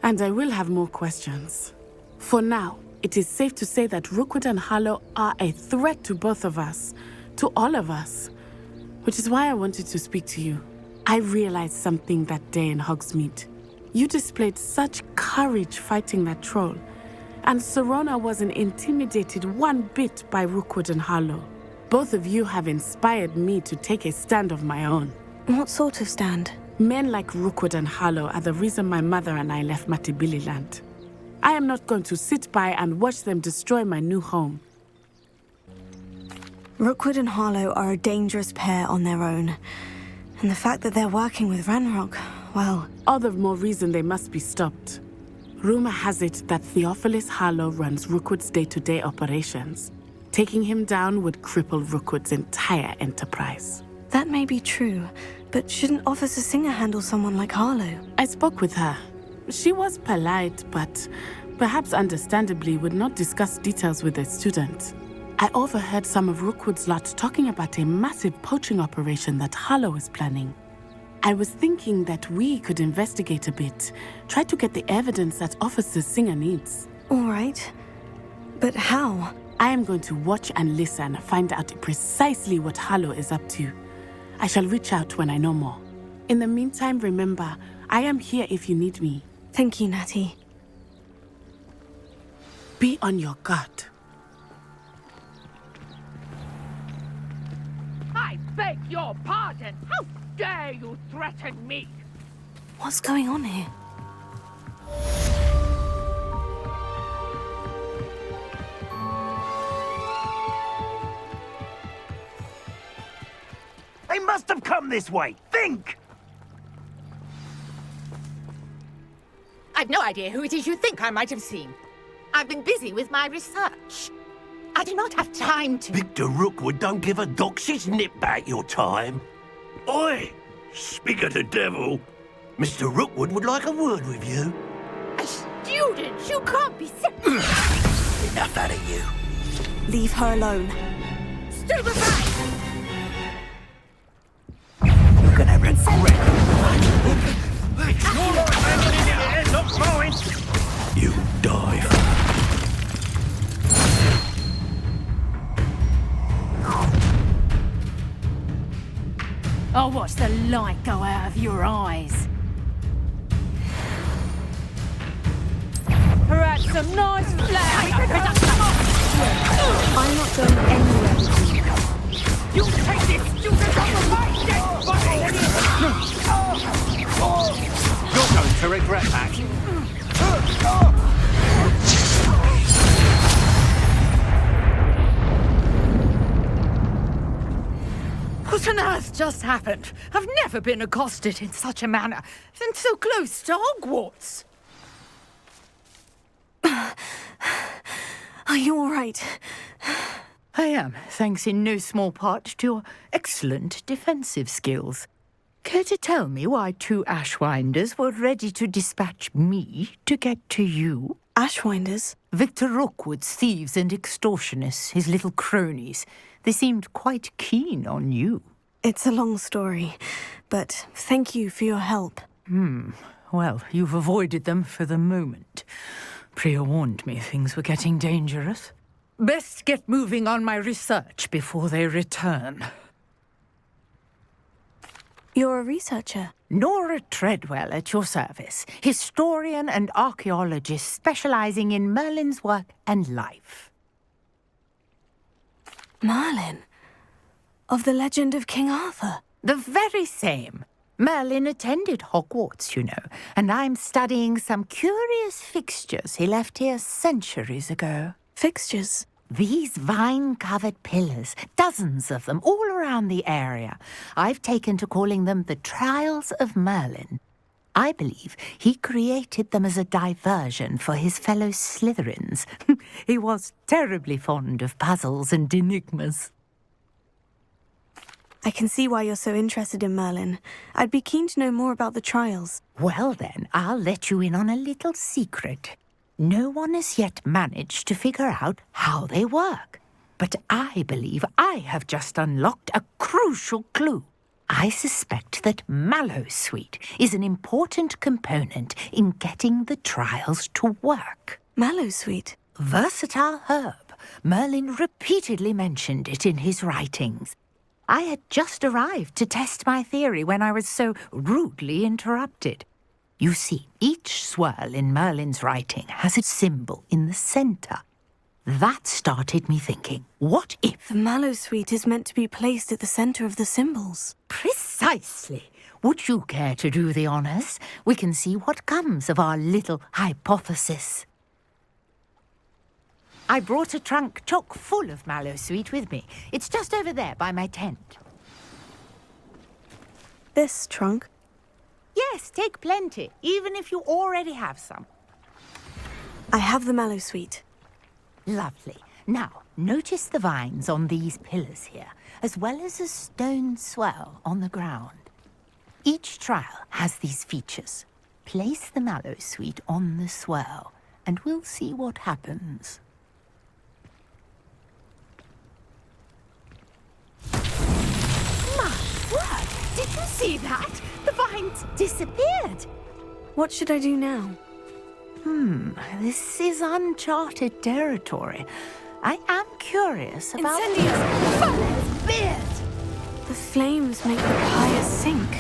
Speaker 1: And I will have more questions. For now, it is safe to say that Rookwood and Harlow are a threat to both of us. To all of us. Which is why I wanted to speak to you. I realized something that day in Hogsmeade. You displayed such courage fighting that troll. And Serona wasn't intimidated one bit by Rookwood and Harlow. Both of you have inspired me to take a stand of my own.
Speaker 2: What sort of stand?
Speaker 1: Men like Rookwood and Harlow are the reason my mother and I left Matibililand. I am not going to sit by and watch them destroy my new home.
Speaker 2: Rookwood and Harlow are a dangerous pair on their own. And the fact that they're working with Ranrock, well...
Speaker 1: All the more reason they must be stopped. Rumor has it that Theophilus Harlow runs Rookwood's day-to-day operations. Taking him down would cripple Rookwood's entire enterprise.
Speaker 2: That may be true, but shouldn't Officer Singer handle someone like Harlow?
Speaker 1: I spoke with her. She was polite, but perhaps understandably would not discuss details with a student. I overheard some of Rookwood's lot talking about a massive poaching operation that Harlow is planning. I was thinking that we could investigate a bit, try to get the evidence that Officer Singer needs.
Speaker 2: All right. But how?
Speaker 1: I am going to watch and listen, find out precisely what Harlow is up to. I shall reach out when I know more. In the meantime, remember, I am here if you need me.
Speaker 2: Thank you, Natty.
Speaker 1: Be on your guard.
Speaker 20: I beg your pardon! How dare you threaten me?
Speaker 2: What's going on here?
Speaker 21: They must have come this way. Think!
Speaker 22: I've no idea who it is you think I might have seen. I've been busy with my research. I do not have time to...
Speaker 21: Victor Rookwood don't give a doxy's nip back your time. Oi! Speak of the devil. Mr. Rookwood would like a word with you.
Speaker 22: A student? You can't be...
Speaker 21: Enough out of you.
Speaker 2: Leave her alone.
Speaker 22: Stupefy!
Speaker 21: You're gonna regret it. Not mine. You die.
Speaker 22: I'll watch the light go out of your eyes. Perhaps some nice flash.
Speaker 2: I'm not going anywhere with you.
Speaker 20: You take this student off of my dead body!
Speaker 21: You're going to regret that.
Speaker 22: What on earth just happened? I've never been accosted in such a manner, and so close to Hogwarts.
Speaker 2: Are you all right?
Speaker 6: I am, thanks in no small part to your excellent defensive skills. Care to tell me why 2 Ashwinders were ready to dispatch me to get to you?
Speaker 2: Ashwinders?
Speaker 6: Victor Rookwood's thieves and extortionists, his little cronies. They seemed quite keen on you.
Speaker 2: It's a long story, but thank you for your help.
Speaker 6: Well, you've avoided them for the moment. Priya warned me things were getting dangerous. Best get moving on my research before they return.
Speaker 2: You're a researcher?
Speaker 6: Nora Treadwell at your service, historian and archaeologist specializing in Merlin's work and life.
Speaker 2: Merlin? Of the legend of King Arthur?
Speaker 6: The very same. Merlin attended Hogwarts, you know, and I'm studying some curious fixtures he left here centuries ago.
Speaker 2: Fixtures?
Speaker 6: These vine-covered pillars, dozens of them, all around the area. I've taken to calling them the Trials of Merlin. I believe he created them as a diversion for his fellow Slytherins. He was terribly fond of puzzles and enigmas.
Speaker 2: I can see why you're so interested in Merlin. I'd be keen to know more about the trials.
Speaker 6: Well then, I'll let you in on a little secret. No one has yet managed to figure out how they work. But I believe I have just unlocked a crucial clue. I suspect that Mallowsweet is an important component in getting the trials to work.
Speaker 2: Mallowsweet?
Speaker 6: Versatile herb. Merlin repeatedly mentioned it in his writings. I had just arrived to test my theory when I was so rudely interrupted. You see, each swirl in Merlin's writing has a symbol in the centre. That started me thinking, what if...
Speaker 2: The Mallowsweet is meant to be placed at the centre of the symbols.
Speaker 6: Precisely. Would you care to do the honours? We can see what comes of our little hypothesis. I brought a trunk chock full of Mallowsweet with me. It's just over there by my tent.
Speaker 2: This trunk?
Speaker 6: Yes, take plenty, even if you already have some.
Speaker 2: I have the Mallowsweet.
Speaker 6: Lovely. Now, notice the vines on these pillars here, as well as a stone swell on the ground. Each trial has these features. Place the Mallowsweet on the swell, and we'll see what happens. My word! Did you see that? The vines disappeared.
Speaker 2: What should I do now?
Speaker 6: This is uncharted territory. I am curious about...
Speaker 2: Incendious!
Speaker 6: Beard!
Speaker 2: The flames make the pyre sink.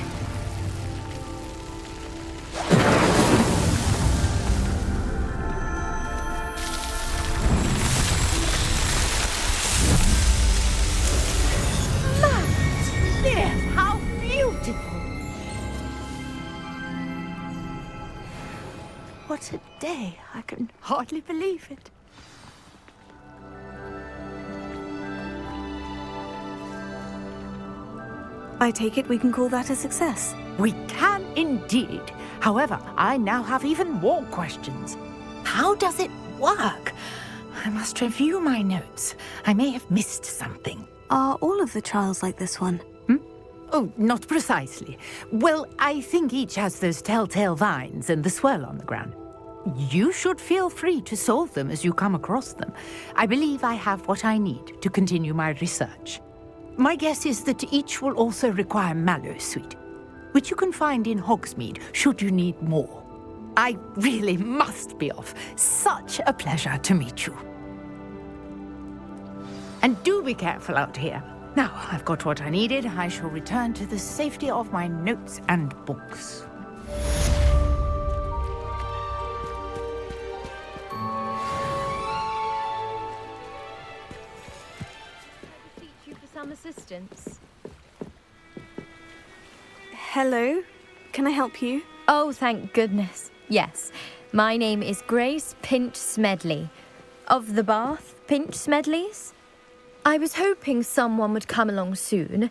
Speaker 6: Beard, how beautiful! What a day. I can hardly believe it.
Speaker 2: I take it we can call that a success.
Speaker 6: We can indeed. However, I now have even more questions. How does it work? I must review my notes. I may have missed something.
Speaker 2: Are all of the trials like this one?
Speaker 6: Oh, not precisely. Well, I think each has those telltale vines and the swirl on the ground. You should feel free to solve them as you come across them. I believe I have what I need to continue my research. My guess is that each will also require Mallowsweet, which you can find in Hogsmeade should you need more. I really must be off. Such a pleasure to meet you. And do be careful out here. Now, I've got what I needed. I shall return to the safety of my notes and books.
Speaker 12: You for some assistance.
Speaker 2: Hello? Can I help you?
Speaker 12: Oh, thank goodness. Yes. My name is Grace Pinch Smedley. Of the Bath Pinch Smedleys. I was hoping someone would come along soon.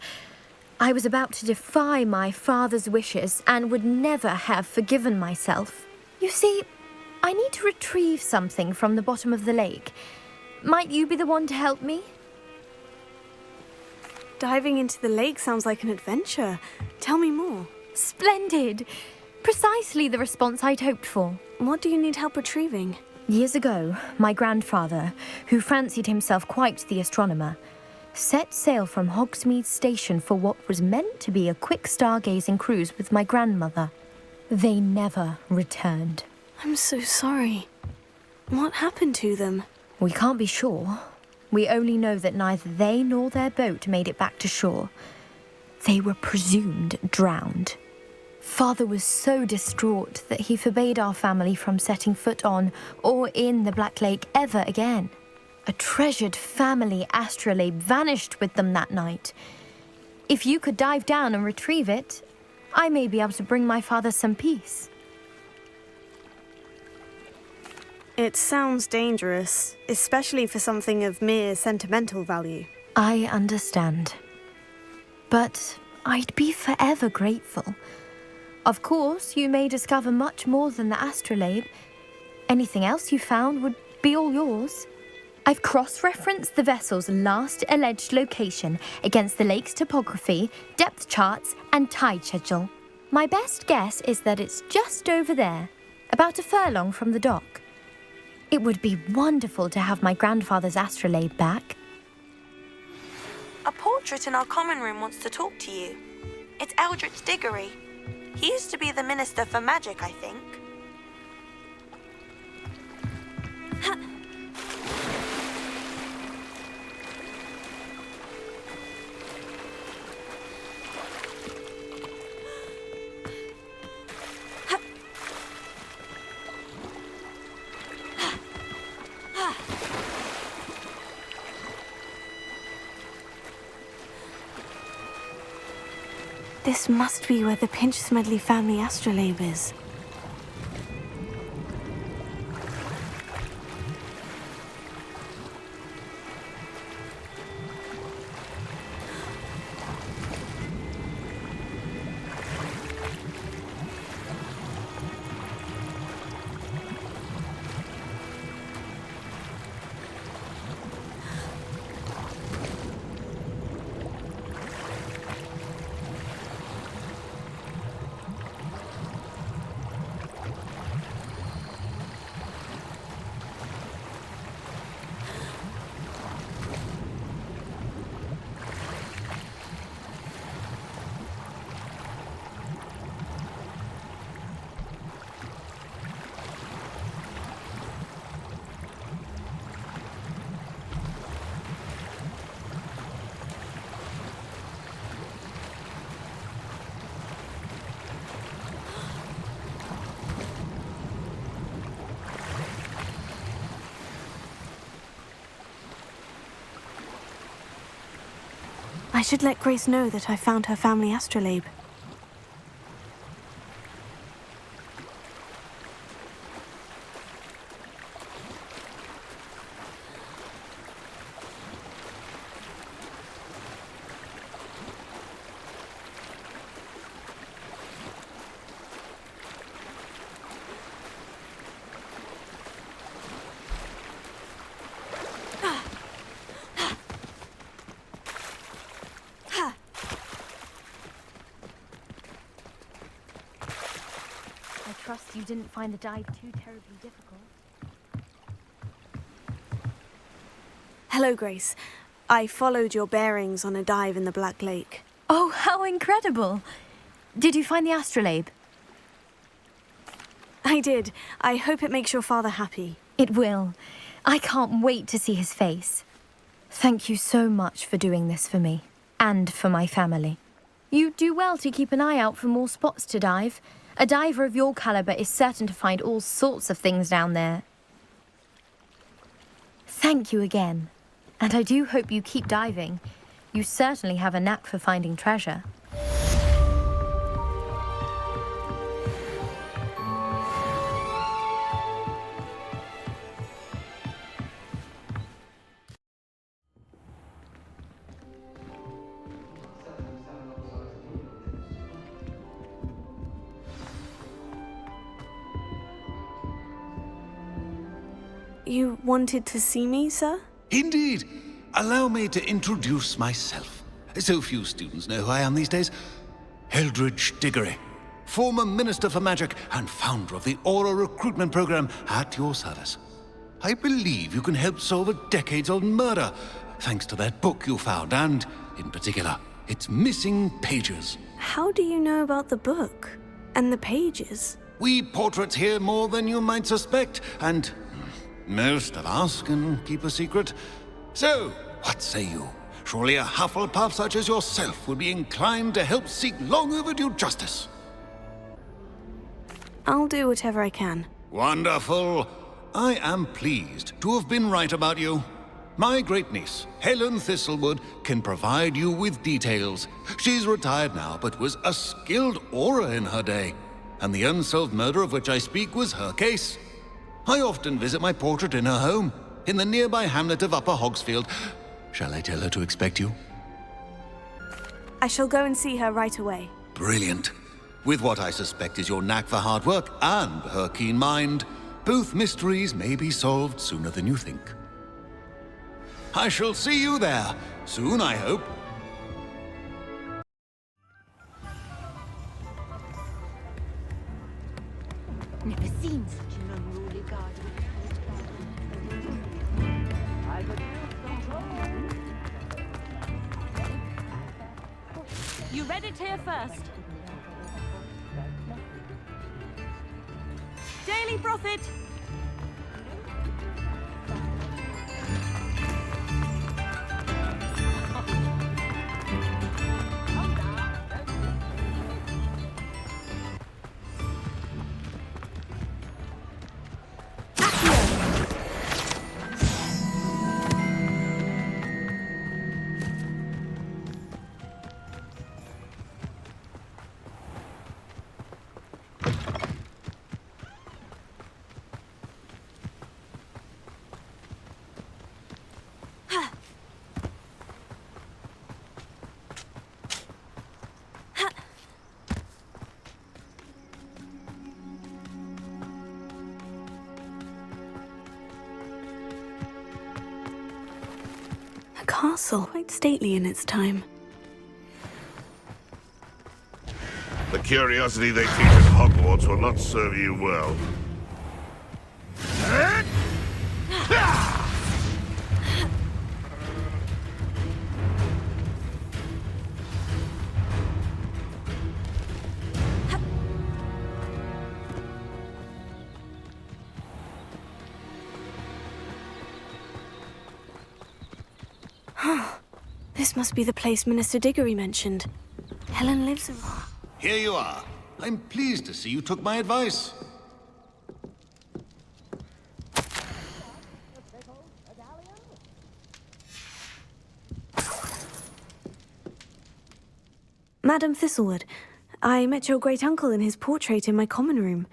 Speaker 12: I was about to defy my father's wishes and would never have forgiven myself. You see,
Speaker 14: I need to retrieve something from the bottom of the lake. Might you be the one to help me?
Speaker 2: Diving into the lake sounds like an adventure. Tell me more.
Speaker 14: Splendid! Precisely the response I'd hoped for.
Speaker 2: What do you need help retrieving?
Speaker 14: Years ago, my grandfather, who fancied himself quite the astronomer, set sail from Hogsmeade Station for what was meant to be a quick stargazing cruise with my grandmother. They never returned.
Speaker 2: I'm so sorry. What happened to them?
Speaker 14: We can't be sure. We only know that neither they nor their boat made it back to shore. They were presumed drowned. Father was so distraught that he forbade our family from setting foot on or in the Black Lake ever again. A treasured family astrolabe vanished with them that night. If you could dive down and retrieve it, I may be able to bring my father some peace.
Speaker 2: It sounds dangerous, especially for something of mere sentimental value.
Speaker 14: I understand. But I'd be forever grateful. Of course, you may discover much more than the astrolabe. Anything else you found would be all yours. I've cross-referenced the vessel's last alleged location against the lake's topography, depth charts, and tide schedule. My best guess is that it's just over there, about a furlong from the dock. It would be wonderful to have my grandfather's astrolabe back.
Speaker 8: A portrait in our common room wants to talk to you. It's Eldritch Diggory. He used to be the Minister for Magic, I think.
Speaker 2: This must be where the Pinch-Smedley family astrolabe is. I should let Grace know that I found her family astrolabe.
Speaker 14: I trust you didn't find the dive too terribly difficult.
Speaker 2: Hello, Grace. I followed your bearings on a dive in the Black Lake.
Speaker 14: Oh, how incredible! Did you find the astrolabe?
Speaker 2: I did. I hope it makes your father happy.
Speaker 14: It will. I can't wait to see his face. Thank you so much for doing this for me, and for my family. You do well to keep an eye out for more spots to dive. A diver of your caliber is certain to find all sorts of things down there. Thank you again. And I do hope you keep diving. You certainly have a knack for finding treasure.
Speaker 2: You wanted to see me, sir?
Speaker 16: Indeed. Allow me to introduce myself. So few students know who I am these days. Eldridge Diggory, former Minister for Magic and founder of the Aura Recruitment Program, at your service. I believe you can help solve a decades-old murder, thanks to that book you found, and, in particular, its missing pages.
Speaker 2: How do you know about the book? And the pages?
Speaker 16: We portraits hear more than you might suspect, and most of us can keep a secret. So, what say you? Surely a Hufflepuff such as yourself would be inclined to help seek long overdue justice.
Speaker 2: I'll do whatever I can.
Speaker 16: Wonderful. I am pleased to have been right about you. My great-niece, Helen Thistlewood, can provide you with details. She's retired now, but was a skilled aura in her day. And the unsolved murder of which I speak was her case. I often visit my portrait in her home, in the nearby hamlet of Upper Hogsfield. Shall I tell her to expect you?
Speaker 2: I shall go and see her right away.
Speaker 16: Brilliant. With what I suspect is your knack for hard work and her keen mind, both mysteries may be solved sooner than you think. I shall see you there, soon I hope.
Speaker 3: Never seen such an unruly garden.
Speaker 17: You read it here first. Daily Prophet!
Speaker 2: A castle, quite stately in its time.
Speaker 11: The curiosity they teach at Hogwarts will not serve you well.
Speaker 2: This must be the place Minister Diggory mentioned. Helen lives in...
Speaker 16: Here you are. I'm pleased to see you took my advice.
Speaker 2: Madam Thistlewood, I met your great-uncle in his portrait in my common room.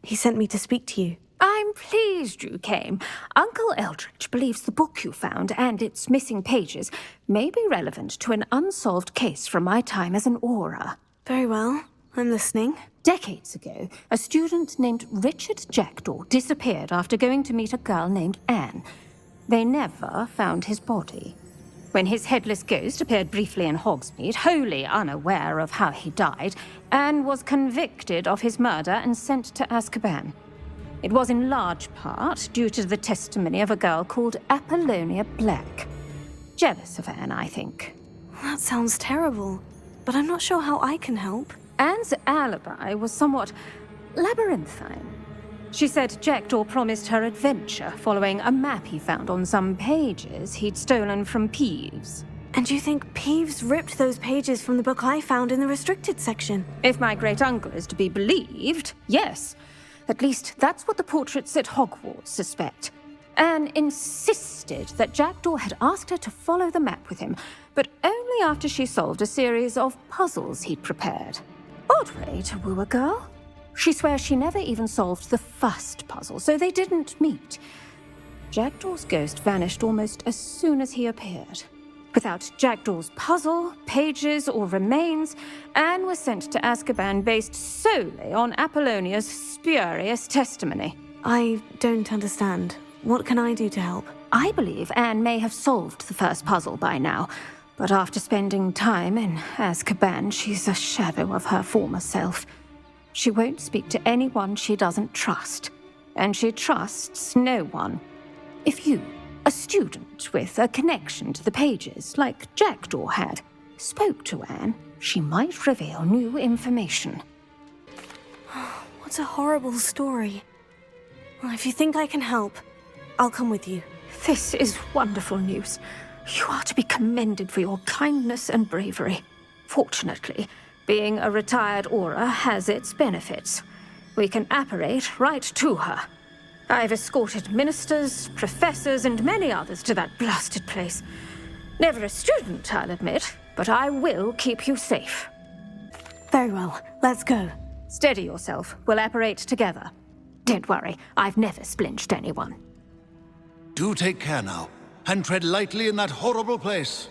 Speaker 2: He sent me to speak to you.
Speaker 12: I'm pleased you came. Uncle Eldridge believes the book you found and its missing pages may be relevant to an unsolved case from my time as an aura.
Speaker 2: Very well. I'm listening.
Speaker 12: Decades ago, a student named Richard Jackdaw disappeared after going to meet a girl named Anne. They never found his body. When his headless ghost appeared briefly in Hogsmeade, wholly unaware of how he died, Anne was convicted of his murder and sent to Azkaban. It was in large part due to the testimony of a girl called Apollonia Black. Jealous of Anne, I think.
Speaker 2: That sounds terrible, but I'm not sure how I can help.
Speaker 12: Anne's alibi was somewhat labyrinthine. She said Jackdaw promised her adventure following a map he found on some pages he'd stolen from Peeves.
Speaker 2: And you think Peeves ripped those pages from the book I found in the restricted section?
Speaker 12: If my great-uncle is to be believed, yes. At least that's what the portraits at Hogwarts suspect. Anne insisted that Jackdaw had asked her to follow the map with him, but only after she solved a series of puzzles he'd prepared. Odd way to woo a girl. She swears she never even solved the first puzzle, so they didn't meet. Jackdaw's ghost vanished almost as soon as he appeared. Without Jackdaw's puzzle, pages, or remains, Anne was sent to Azkaban based solely on Apollonia's spurious testimony.
Speaker 2: I don't understand. What can I do to help?
Speaker 12: I believe Anne may have solved the first puzzle by now, but after spending time in Azkaban, she's a shadow of her former self. She won't speak to anyone she doesn't trust, and she trusts no one. If you, a student with a connection to the pages, like Jackdaw had, spoke to Anne, she might reveal new information.
Speaker 2: What a horrible story. Well, if you think I can help, I'll come with you.
Speaker 12: This is wonderful news. You are to be commended for your kindness and bravery. Fortunately, being a retired Auror has its benefits. We can apparate right to her. I've escorted ministers, professors, and many others to that blasted place. Never a student, I'll admit, but I will keep you safe.
Speaker 2: Very well, let's go.
Speaker 12: Steady yourself. We'll apparate together. Don't worry, I've never splinched anyone.
Speaker 16: Do take care now, and tread lightly in that horrible place.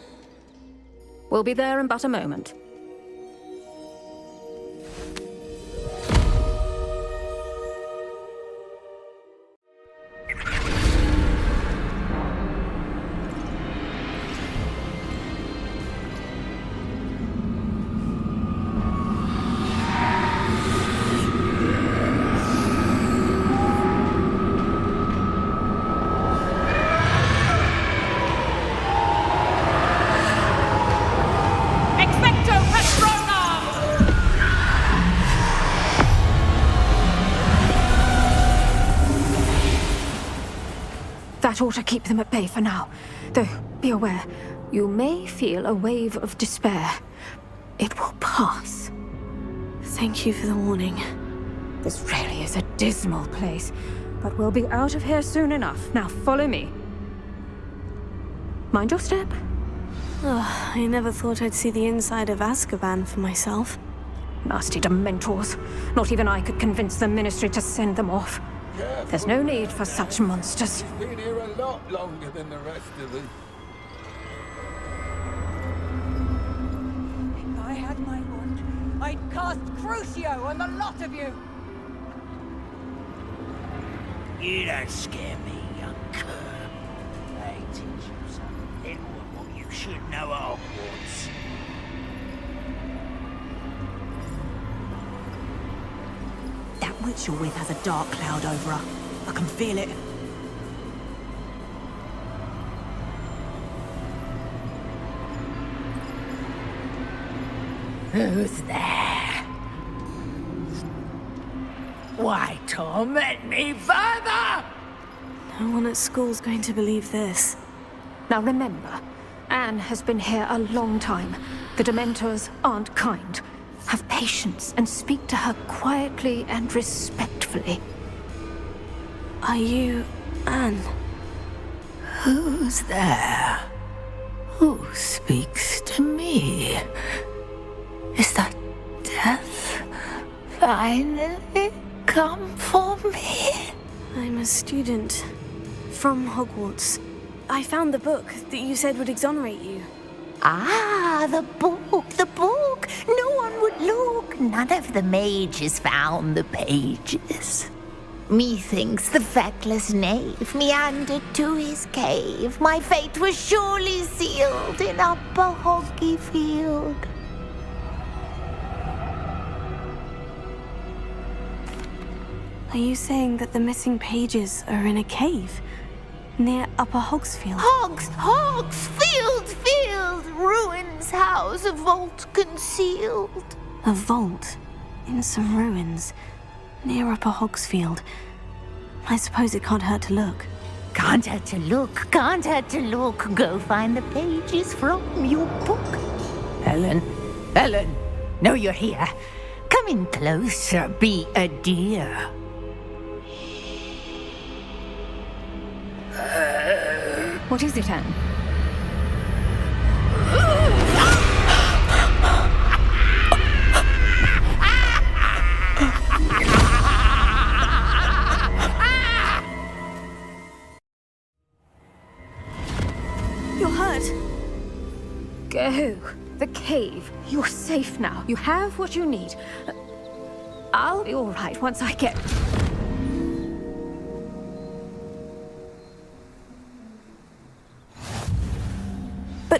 Speaker 12: We'll be there in but a moment. That ought to keep them at bay for now. Though, be aware, you may feel a wave of despair. It will pass.
Speaker 2: Thank you for the warning.
Speaker 12: This really is a dismal place, but we'll be out of here soon enough. Now follow me. Mind your step.
Speaker 2: Oh, I never thought I'd see the inside of Azkaban for myself.
Speaker 12: Nasty Dementors. Not even I could convince the Ministry to send them off. There's no need for such monsters.
Speaker 7: He's been here a lot longer than the rest of us.
Speaker 10: If I had my wand, I'd cast Crucio on the lot of you!
Speaker 21: You don't scare me, young cur. I teach you something little of what you should know at Hogwarts.
Speaker 17: That witch you're with has a dark cloud over her. I can feel it.
Speaker 22: Who's there? Why torment me further?
Speaker 2: No one at school's going to believe this.
Speaker 12: Now remember, Anne has been here a long time. The Dementors aren't kind. Have patience and speak to her quietly and respectfully.
Speaker 2: Are you Anne?
Speaker 22: Who's there? Who speaks to me? Is that death finally come for me?
Speaker 2: I'm a student from Hogwarts. I found the book that you said would exonerate you.
Speaker 22: Ah, the book, the book. No one would look. None of the mages found the pages. Methinks the feckless knave meandered to his cave. My fate was surely sealed in Upper Hoggyfield.
Speaker 2: Are you saying that the missing pages are in a cave near Upper Hogsfield?
Speaker 22: Hogsfield! Ruins house, a vault concealed.
Speaker 2: A vault in some ruins near Upper Hogsfield. I suppose it can't hurt to look.
Speaker 22: Can't hurt to look, can't hurt to look. Go find the pages from your book. Ellen, know you're here. Come in closer, be a dear.
Speaker 12: What is it, Anne?
Speaker 2: You're hurt.
Speaker 12: Go. The cave. You're safe now. You have what you need. I'll be all right once I get...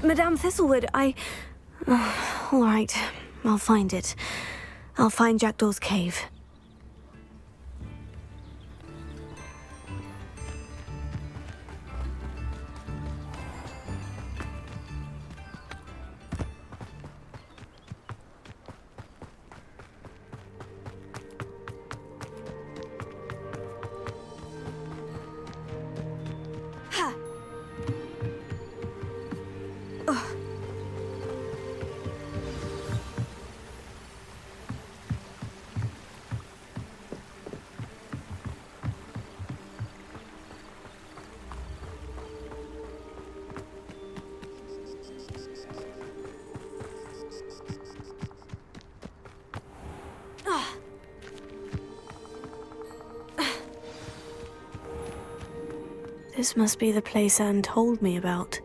Speaker 2: But Madame Thistlewood, all right, I'll find it. I'll find Jackdaw's cave. This must be the place Anne told me about.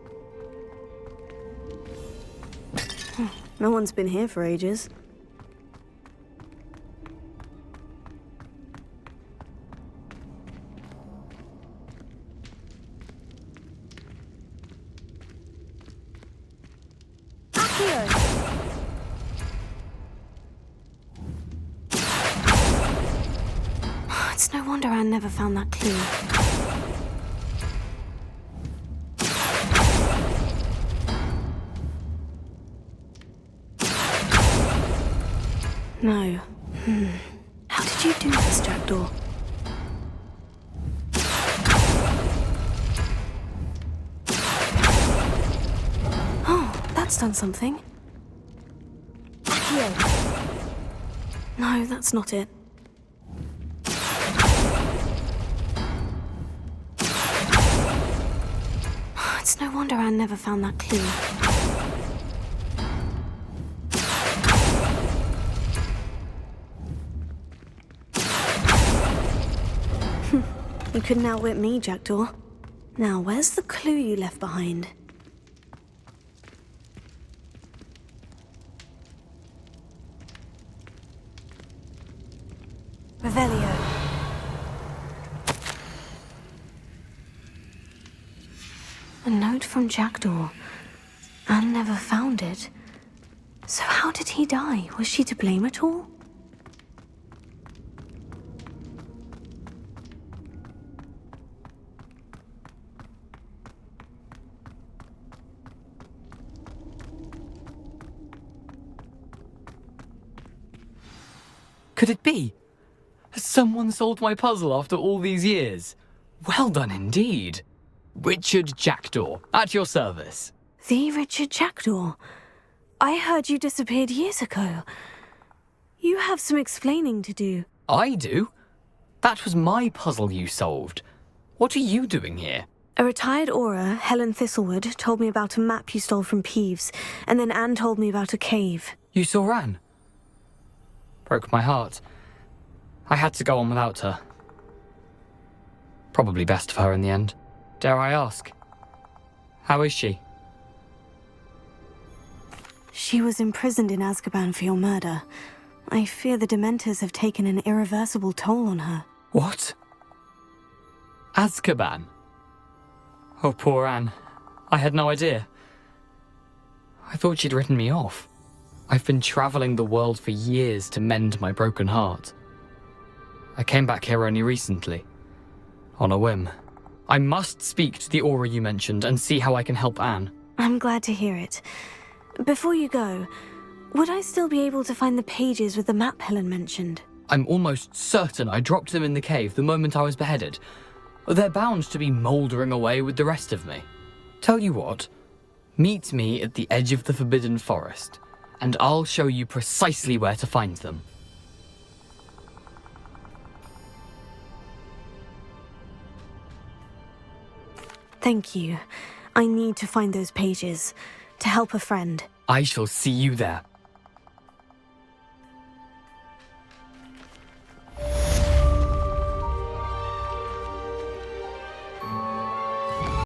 Speaker 2: No one's been here for ages. It's no wonder Anne never found that clue. No. How did you do this, Jackdaw? Oh, that's done something. No, that's not it. It's no wonder Anne never found that clue. You couldn't outwit me, Jackdaw. Now, where's the clue you left behind? Revelio. A note from Jackdaw. Anne never found it. So how did he die? Was she to blame at all?
Speaker 19: Could it be? Has someone solved my puzzle after all these years? Well done indeed. Richard Jackdaw, at your service.
Speaker 2: The Richard Jackdaw? I heard you disappeared years ago. You have some explaining to do.
Speaker 19: I do? That was my puzzle you solved. What are you doing here?
Speaker 2: A retired Aura, Helen Thistlewood, told me about a map you stole from Peeves, and then Anne told me about a cave.
Speaker 19: You saw Anne? Broke my heart. I had to go on without her. Probably best for her in the end. Dare I ask? How is she?
Speaker 2: She was imprisoned in Azkaban for your murder. I fear the Dementors have taken an irreversible toll on her.
Speaker 19: What? Azkaban? Oh, poor Anne. I had no idea. I thought she'd written me off. I've been traveling the world for years to mend my broken heart. I came back here only recently, on a whim. I must speak to the Aura you mentioned and see how I can help Anne.
Speaker 2: I'm glad to hear it. Before you go, would I still be able to find the pages with the map Helen mentioned?
Speaker 19: I'm almost certain I dropped them in the cave the moment I was beheaded. They're bound to be mouldering away with the rest of me. Tell you what, meet me at the edge of the Forbidden Forest, and I'll show you precisely where to find them.
Speaker 2: Thank you. I need to find those pages, to help a friend.
Speaker 19: I shall see you there.